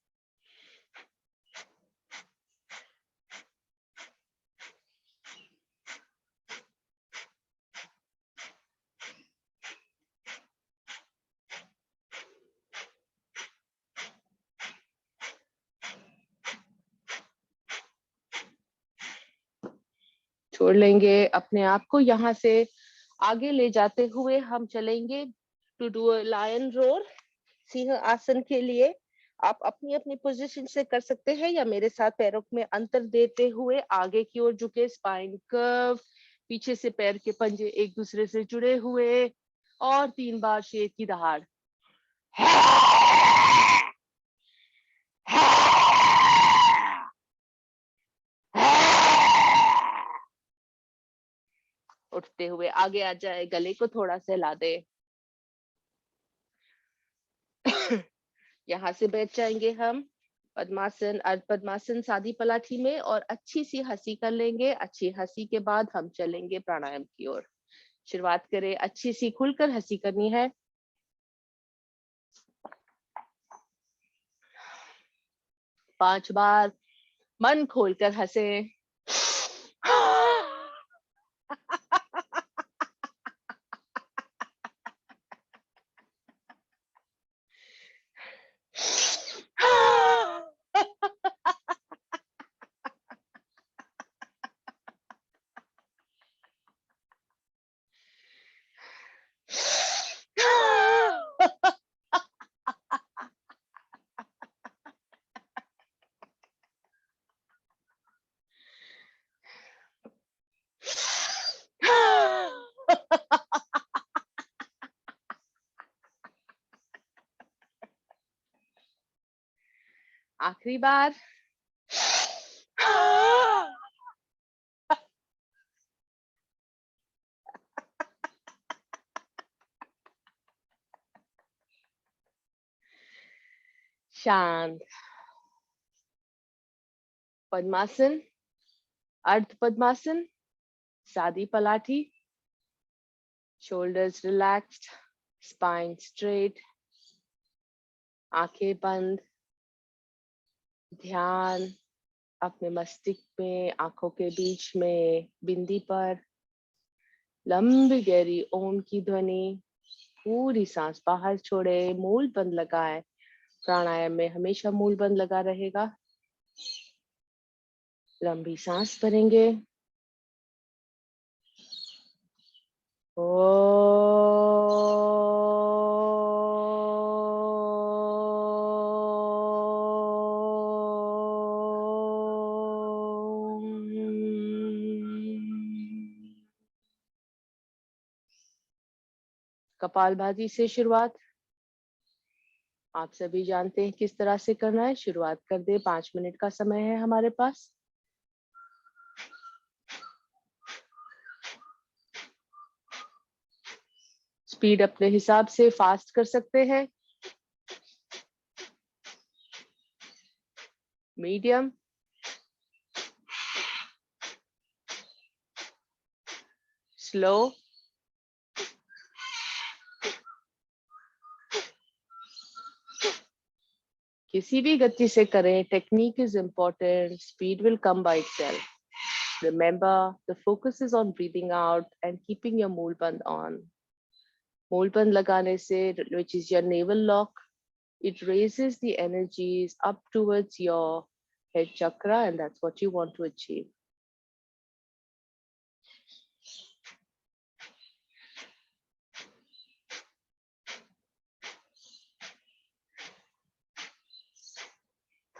A: छोड़ लेंगे अपने आप को, यहाँ से आगे ले जाते हुए हम चलेंगे to do a lion roar, सिंह आसन के लिए। आप अपनी अपनी पोजीशन से कर सकते हैं या मेरे साथ पैरों में अंतर देते हुए आगे की ओर झुके, स्पाइन कर्व, पीछे से पैर के पंजे एक दूसरे से जुड़े हुए, और 3 बार शेर की दहाड़। उठते हुए आगे आ जाए, गले को थोड़ा सा हिला दे। यहाँ से बैठ जाएंगे हम पद्मासन, अर्ध पद्मासन, सादी पलाठी में, और अच्छी सी हंसी कर लेंगे। अच्छी हंसी के बाद हम चलेंगे प्राणायाम की ओर। शुरुआत करें, अच्छी सी खुलकर हंसी करनी है। 5 बार मन खोलकर हंसे। आखिरी बार। शांत। पद्मासन, अर्ध पद्मासन, सादी पलाठी, शोल्डर्स रिलैक्स्ड, स्पाइन स्ट्रेट, आंखें बंद। ध्यान अपने मस्तिष्क में, आंखों के बीच में बिंदी पर, लंबी गहरी ओम की ध्वनि। पूरी सांस बाहर छोड़े, मूल बंद लगाए। प्राणायाम में हमेशा मूल बंद लगा रहेगा। लंबी सांस भरेंगे। कपालभाति से शुरुआत आप सभी जानते हैं किस तरह से करना है। शुरुआत कर दे, 5 मिनट का समय है हमारे पास। स्पीड अपने हिसाब से फास्ट कर सकते हैं, मीडियम, स्लो। किसी भी गति से करें, technique is important, speed will come by itself. Remember, the focus is on breathing out and keeping your Mulband on. Mulband lagane se, which is your navel lock, it raises the energies up towards your head chakra, and that's what you want to achieve.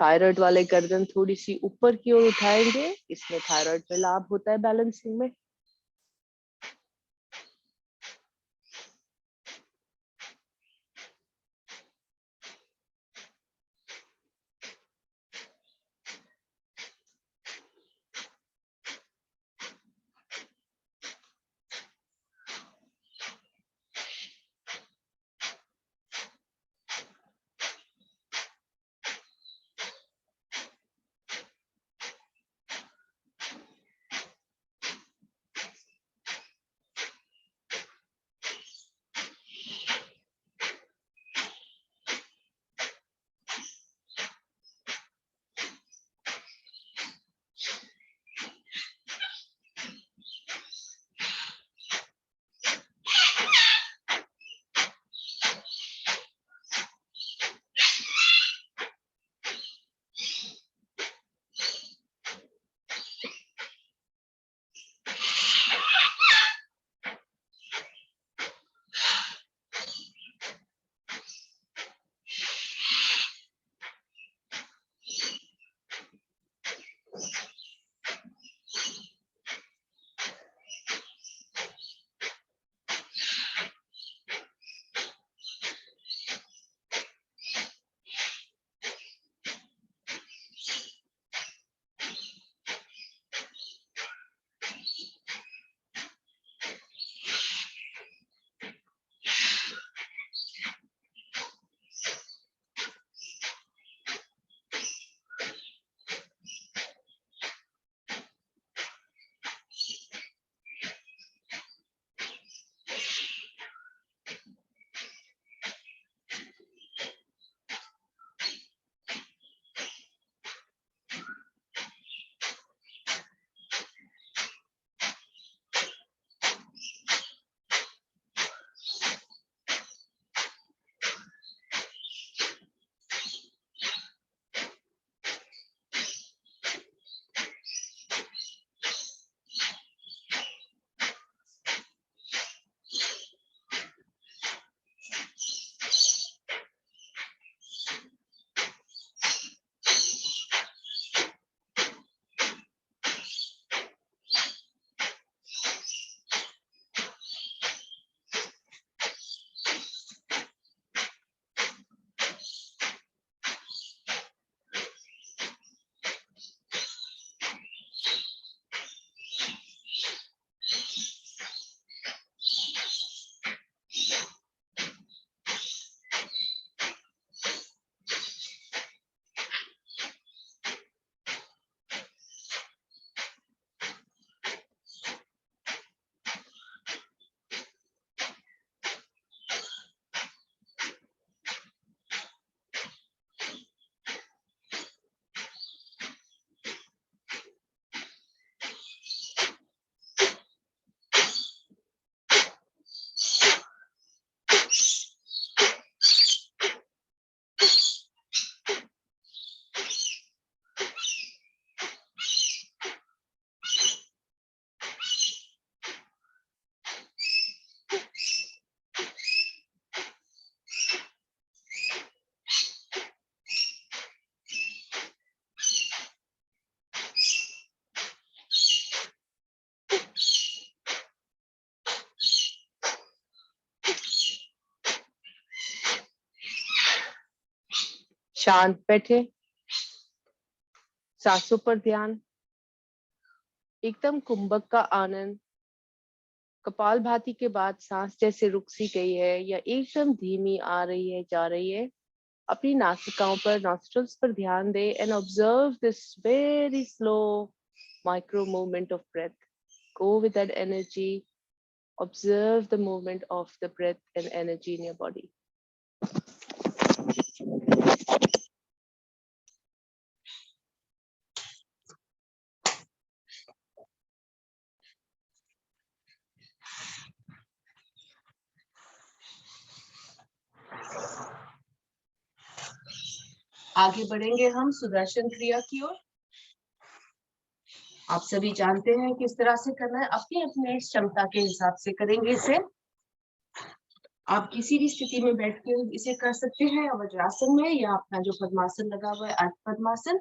A: Thyroid वाले गर्दन थोड़ी सी ऊपर की ओर उठाएंगे, इसमें thyroid में लाभ होता है बैलेंसिंग में. शांत बैठे, सांसों पर ध्यान, एकदम कुंभक का आनंद. कपालभाति के बाद सांस जैसे रुक सी गई है या एकदम धीमी आ रही है, जा रही है, अपनी नासिकाओं पर, नॉस्ट्रल्स पर ध्यान दे and observe this very slow micro movement of breath. Go with that energy. Observe the movement of the breath and energy in your body.
B: आगे बढ़ेंगे हम सुदर्शन क्रिया की ओर। आप सभी जानते हैं किस तरह से करना है, अपने अपने क्षमता के हिसाब से करेंगे इसे। आप किसी भी स्थिति में बैठ के इसे कर सकते हैं, वज्रासन में या अपना जो पद्मासन लगा हुआ है अर्ध पद्मासन।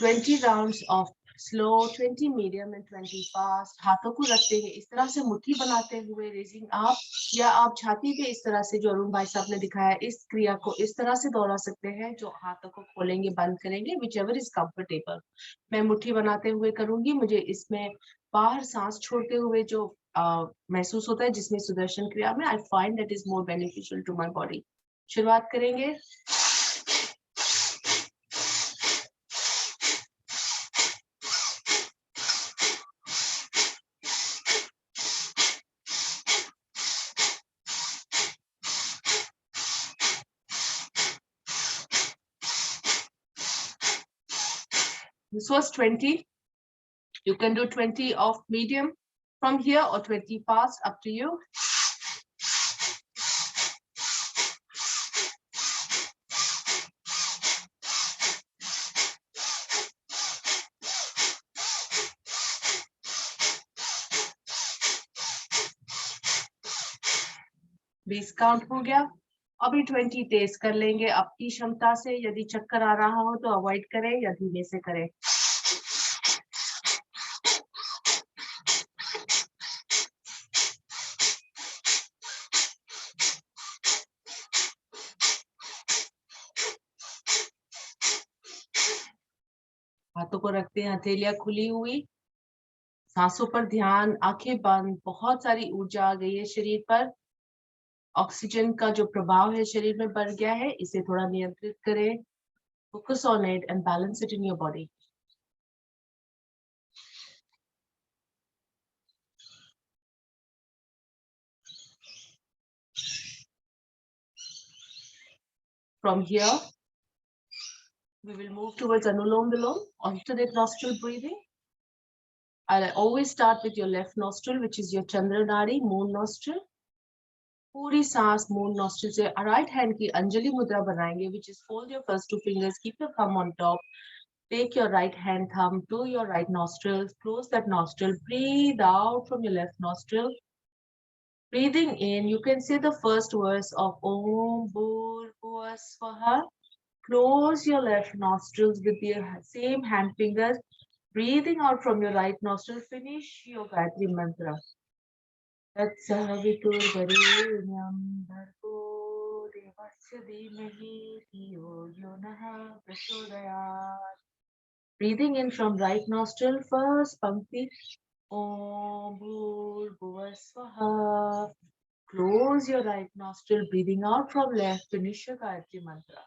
B: 20 rounds of slow, 20 medium and 20 fast. हाथों को रखते हैं इस तरह से मुट्ठी बनाते हुए रेजिंग अप, या आप छाती पे इस तरह से जो अरुण भाई साहब ने दिखाया इस क्रिया को इस तरह से दोहरा सकते हैं, जो हाथों को खोलेंगे बंद करेंगे, विच एवर इज कंफर्टेबल। मैं मुट्ठी बनाते हुए करूंगी, मुझे इसमें बाहर सांस छोड़ते हुए जो महसूस होता है जिसमें सुदर्शन क्रिया में I find that is more beneficial to my body. शुरुआत करेंगे। This was 20. You can do 20 of medium from here or 20 fast, up to you. बीस काउंट हो गया। अभी 20 तेज कर लेंगे अपनी क्षमता से। यदि चक्कर आ रहा हो तो अवॉइड करें या धीमे से करें। हाथों को रखते हैं हथेलियां खुली हुई, सांसों पर ध्यान, आंखें बंद। बहुत सारी ऊर्जा आ गई है शरीर पर, ऑक्सीजन का जो प्रभाव है शरीर में बढ़ गया है, इसे थोड़ा नियंत्रित करें। Focus on it and balance it in your body. From here, we will move towards Anulom Vilom, alternate nostril breathing. I'll always start with your left nostril, which is your Chandra Nadi, moon nostril. पूरी सांस moon nostril से right hand की अंजलि मुद्रा बनाएंगे, which is fold your first two fingers, keep your thumb on top, take your right hand thumb to your right nostril, close that nostril, breathe out from your left nostril. Breathing in, you can say the first verse of Om Bhur Swaha. Close your left nostrils with your same hand fingers. Breathing out from your right nostril, finish your Gayatri mantra. तत्सवितुर्वरेण्यं भर्गो देवस्य धीमहि धियो यो नः प्रचोदयात्. Breathing in from right nostril, first pankti, Om Bhurbhuvah Swaha. Close your right nostril, breathing out from left, finish your Gayatri mantra.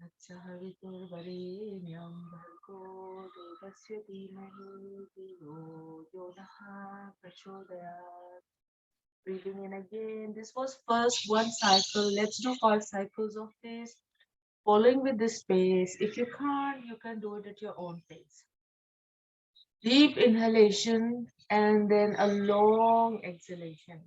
B: तत्सवितुर्वरेण्यं भर्गो देवस्य धीमहि धियो यो नः प्रचोदयात्. Breathing in again. This was first one cycle. Let's do 5 cycles of this, following with this pace. If you can't, you can do it at your own pace. Deep inhalation and then a long exhalation.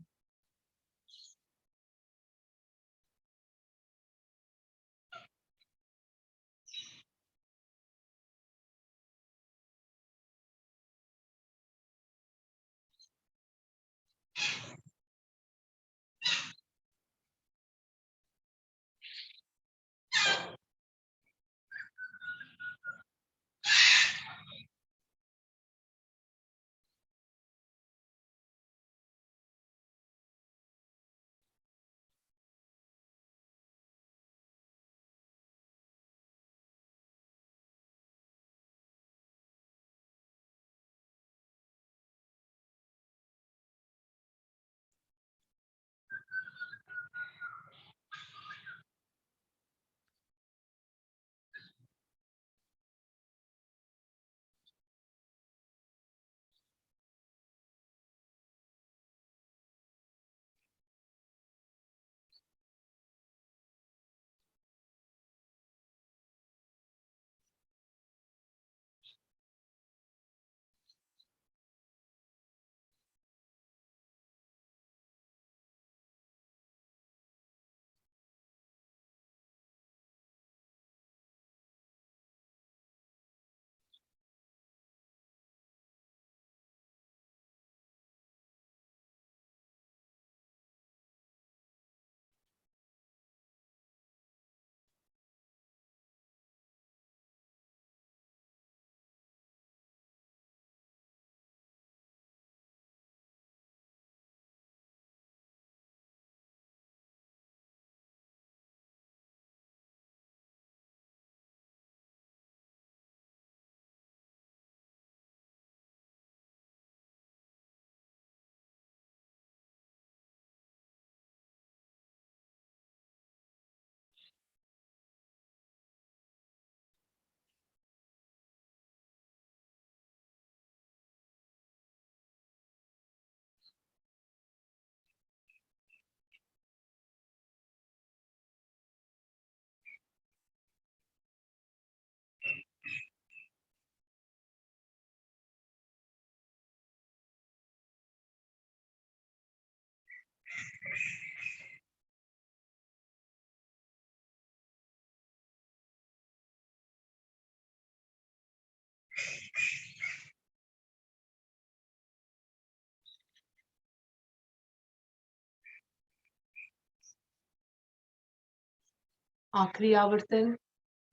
B: आखिरी आवर्तन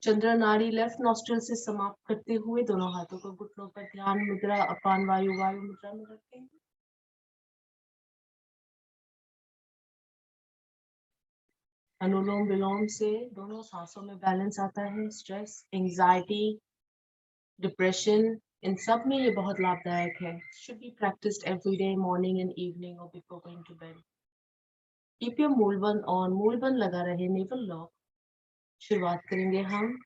B: चंद्र नाड़ी left nostril से समाप्त करते हुए दोनों हाथों को घुटनों पर ध्यान मुद्रा अपान वायु वायु मुद्रा में रखें। अनुलोम विलोम से दोनों सांसों में बैलेंस आता है। स्ट्रेस, एंजाइटी, डिप्रेशन, इन सब में ये बहुत लाभदायक है। Should be practised every day, morning and evening और before going to bed. Keep your moolbandh on, moolbandh लगा रहे, नेवल लॉक। शुरुआत करेंगे हम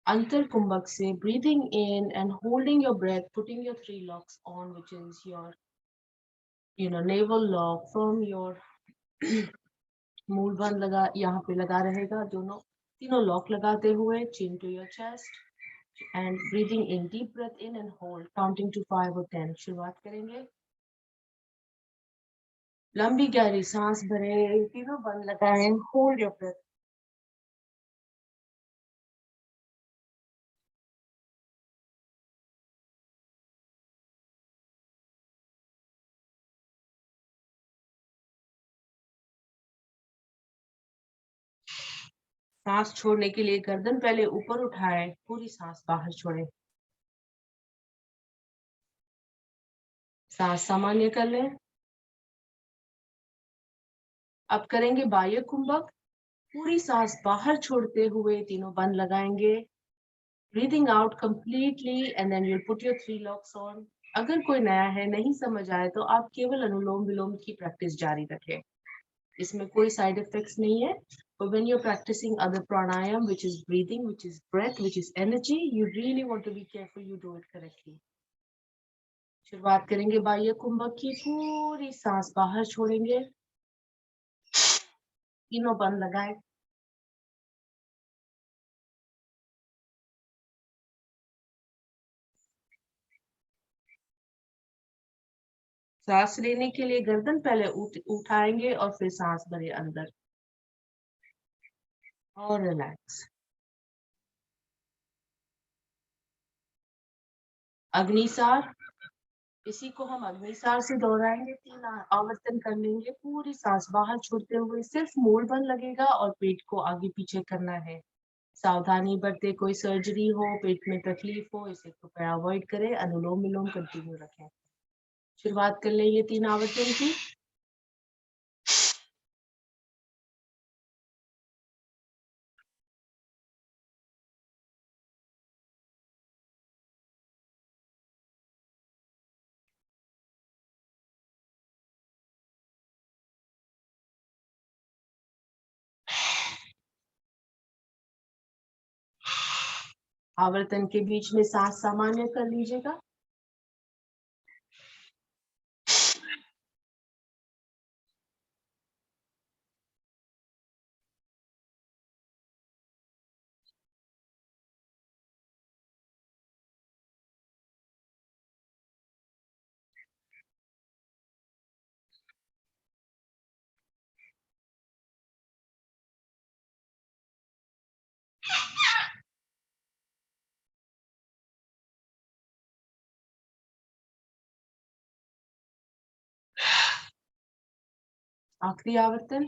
B: अंतर कुंभक से, breathing in and holding your breath, putting your 3 locks on, which is your navel lock from your मूलबंद लगा यहाँ पे लगा रहेगा। दोनों तीनों लॉक लगाते हुए chin to your chest and breathing in, deep breath in and hold, counting to 5 or 10। शुरुआत करेंगे। लंबी गहरी सांस भरें, तीनों बंद लगाएं, hold your breath। सांस छोड़ने के लिए गर्दन पहले ऊपर उठाएं, पूरी सांस बाहर छोड़ें। सांस सामान्य कर लें। अब करेंगे बाह्य कुंभक। पूरी सांस बाहर छोड़ते हुए तीनों बंद लगाएंगे। Breathing out completely and then you'll put your 3 locks on। अगर कोई नया है, नहीं समझ आए तो आप केवल अनुलोम विलोम की प्रैक्टिस जारी रखें। इसमें कोई साइड इफेक्ट्स नहीं है। But when you're practicing other pranayam, which is breathing, which is breath, which is energy, you really want to be careful you do it correctly। शुरुआत करेंगे बाह्य कुंभक की। पूरी सांस बाहर छोड़ेंगे, तीनों बंद लगाएं। सांस लेने के लिए गर्दन पहले उठाएंगे और फिर सांस भरे अंदर और रिलैक्स। अग्निसार, इसी को हम अग्निसार से दोहराएंगे। 3 आवर्तन कर लेंगे। पूरी सांस बाहर छोड़ते हुए सिर्फ मूल बंद लगेगा और पेट को आगे पीछे करना है। सावधानी बरते, कोई सर्जरी हो, पेट में तकलीफ हो, इसे कृपया अवॉइड करें। अनुलोम विलोम कंटिन्यू रखें। शुरुआत कर लें ये 3 आवर्तन की। आवर्तन के बीच में सांस सामान्य कर लीजिएगा। आखिरी आवर्तन।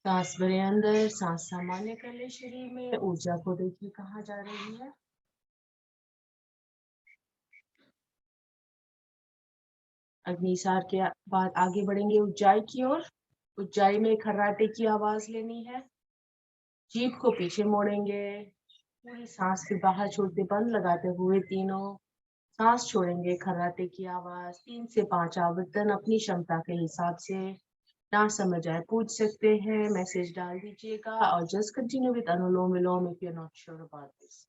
B: सांस भरे अंदर, सांस सामान्य कर ले। शरीर में ऊर्जा को देखिए कहाँ जा रही है। अग्निसार के बाद आगे बढ़ेंगे ऊंचाई की ओर। ऊंचाई में खर्राटे की आवाज लेनी है। जीभ को पीछे मोड़ेंगे। पूरी सांस फिर बाहर छोड़ते बंद लगाते हुए तीनों सांस छोड़ेंगे। खर्राटे की आवाज 3 से 5 आवर्तन अपनी क्षमता के हिसाब से। ना समझ आए पूछ सकते हैं, मैसेज डाल दीजिएगा और जस्ट कंटिन्यू विद अनुलोम विलोम if you are not sure about this.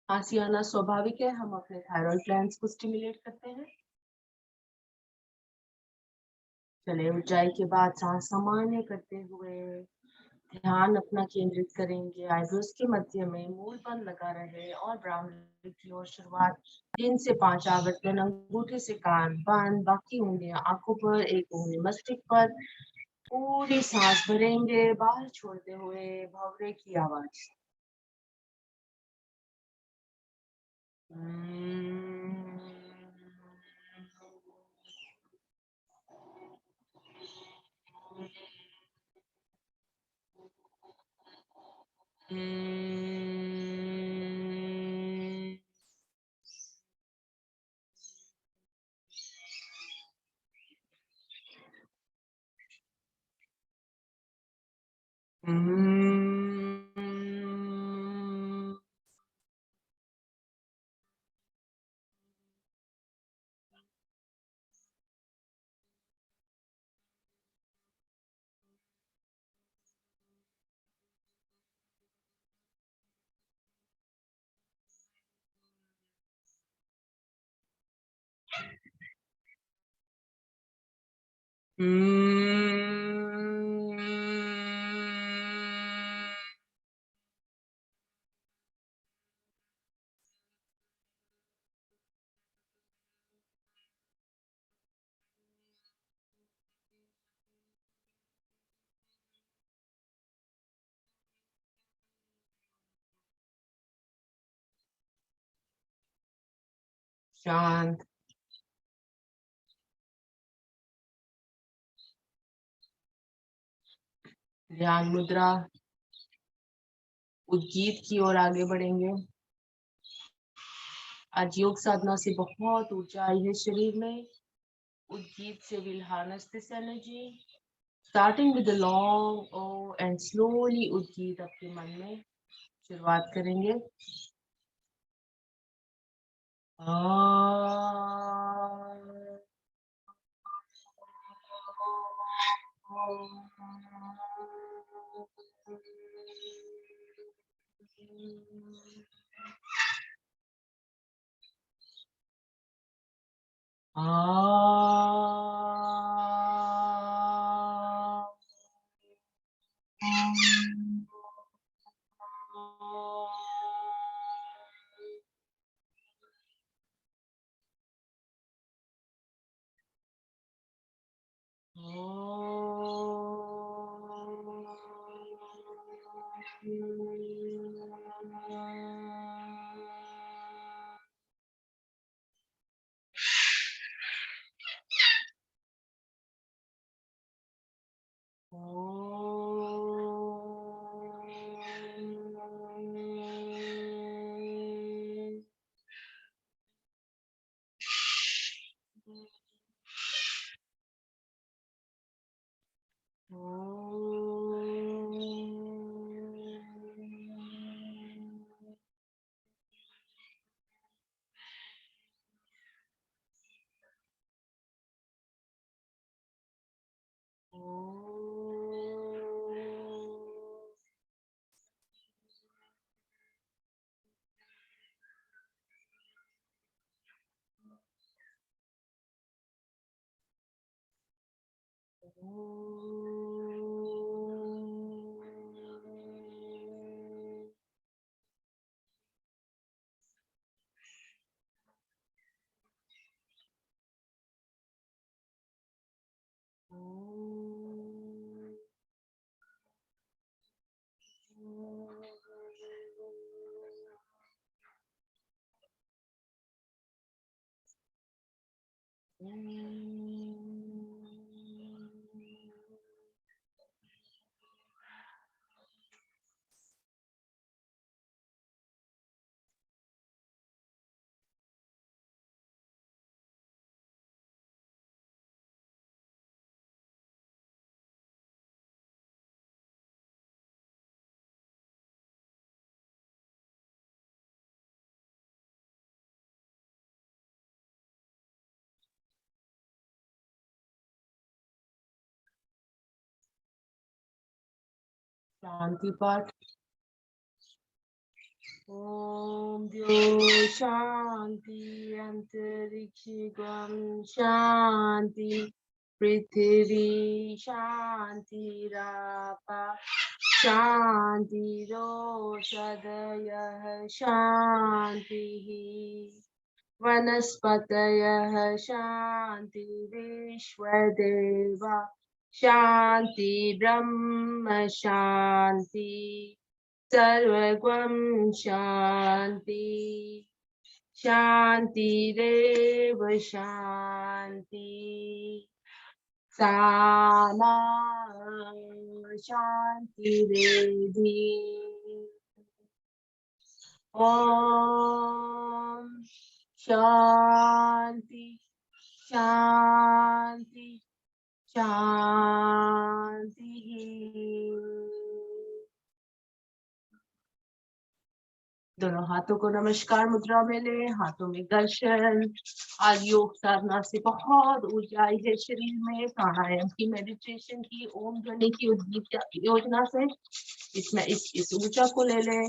B: खांसी आना स्वाभाविक है, हम अपने थायराइड ग्लैंड्स को स्टिमुलेट करते हैं। चले ऊंचाई के बाद सांस सामान्य करते हुए ध्यान अपना केंद्रित करेंगे। आईब्रोज के मध्य में मूल बंद लगा रहे और ब्राह्मणी की ओर शुरुआत 3 से 5 आवर्तन अंगूठे से कान बंद, बाकी उंगलियां आंखों पर, एक उंगली मस्तिष्क पर। पूरी सांस भरेंगे, बाहर छोड़ते हुए भंवरे की आवाज। शांत। ध्यान मुद्रा। उद्गीत की ओर आगे बढ़ेंगे। आज योग साधना से बहुत ऊर्जा आई है शरीर में। उद्गीत से we'll harness this energy, starting with the long O and slowly उद्गीत आपके मन में शुरुआत करेंगे। शांति पाठ। ओम द्यो शांति अंतरिक्षं शांति पृथ्वी शांतिरापा शांतिरोषधयः शांतिः वनस्पतयः शांतिर्विश्वदेवा शांति ब्रह्म शांति सर्वगं शांति शांतिरेव शांति सामा शांतिरेधि। ओम शांति शांति शांति। दोनों हाथों को नमस्कार मुद्रा में ले, हाथों में घर्षण। आज योग साधना से बहुत ऊर्जा आई है शरीर में, प्राणायाम की, मेडिटेशन की, ओम ध्वनि की उद्दीप्त योजना से इसमें इस ऊर्जा को ले लें,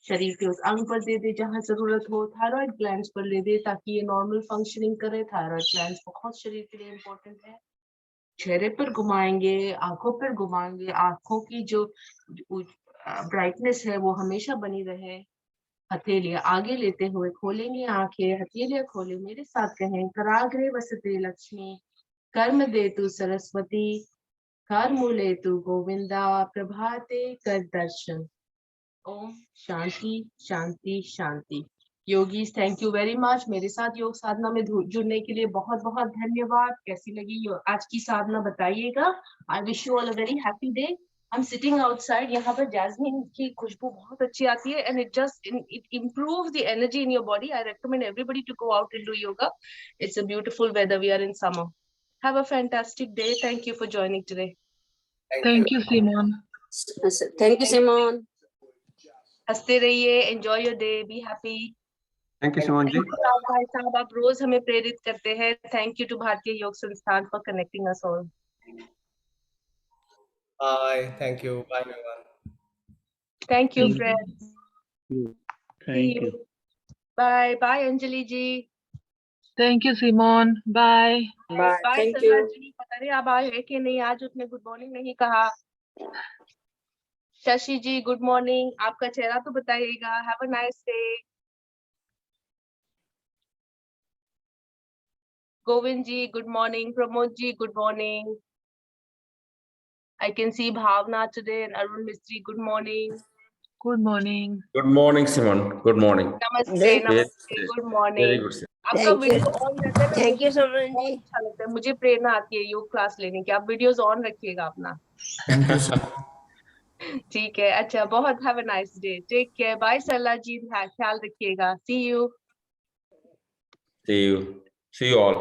B: शरीर के उस अंग पर दे दे जहां जरूरत हो, थायराइड ग्लैंड्स पर ले दे ताकि ये नॉर्मल फंक्शनिंग करे। थायराइड ग्लैंड्स बहुत शरीर के लिए इम्पोर्टेंट है। चेहरे पर घुमाएंगे, आंखों पर घुमाएंगे, आंखों की जो ब्राइटनेस है वो हमेशा बनी रहे। हथेलियां आगे लेते हुए खोलेंगे आंखें, हथेलियां खोले, मेरे साथ कहें, कराग्रे वसते लक्ष्मी, कर्म दे तू सरस्वती, कर्मूले तू गोविंदा, प्रभाते कर दर्शन। ओम शांति शांति शांति। Yogis thank you very much, मेरे साथ योग साधना में जुड़ने के लिए बहुत बहुत धन्यवाद। कैसी लगी आज की साधना बताइएगा। I wish you all a very happy day. I am sitting outside, यहाँ पर जैस्मिन की खुशबू बहुत अच्छी आती है and it improves the energy in your body. I recommend everybody to go out and do yoga. It's a beautiful weather. We are in summer. Have a fantastic day. Thank you for joining today.
C: Thank you, Simon.
D: Thank you, Simon.
B: हंसते रहिए, enjoy your day, be happy.
C: Thank you, Simon ji.
B: भाई साहब, आप रोज हमें प्रेरित करते हैं। Thank you to भारतीय योग संस्थान for connecting us all.
E: Bye. Thank you. Bye, everyone.
B: Thank you,
C: Thank you.
B: friends.
C: Thank you.
B: Bye. Bye, Anjali ji.
C: Thank you, Simon. Bye.
D: Bye.
B: Bye,
D: Thank
B: Sarla
D: you.
B: जी। पता नहीं आप आए हैं कि नहीं, आज उसने गुड मॉर्निंग नहीं कहा। शशि जी गुड मॉर्निंग, आपका चेहरा तो बताइएगा। Have a nice day. Govind ji good morning, Pramod ji good morning. I can see Bhavna today and Arun Mistry. Good morning.
C: Good morning.
F: Good morning, Simon. Good morning.
B: नमस्ते
D: Great.
B: नमस्ते,
F: Yes,
B: good
F: Very
B: morning.
F: good, Simon.
B: आपका
D: Thank you.
B: Video on रहता है ना,
D: Thank you,
B: मुझे
D: Simon
B: बहुत
D: जी।
B: अच्छा लगता है, मुझे प्रेरणा आती है योग क्लास लेने की। आप वीडियोस ऑन रखिएगा अपना।
C: Thank you, sir.
B: ठीक है, अच्छा, बहुत have a nice day, take care, bye Sarla ji, ख्याल रखिएगा, see you.
F: See you. See you all.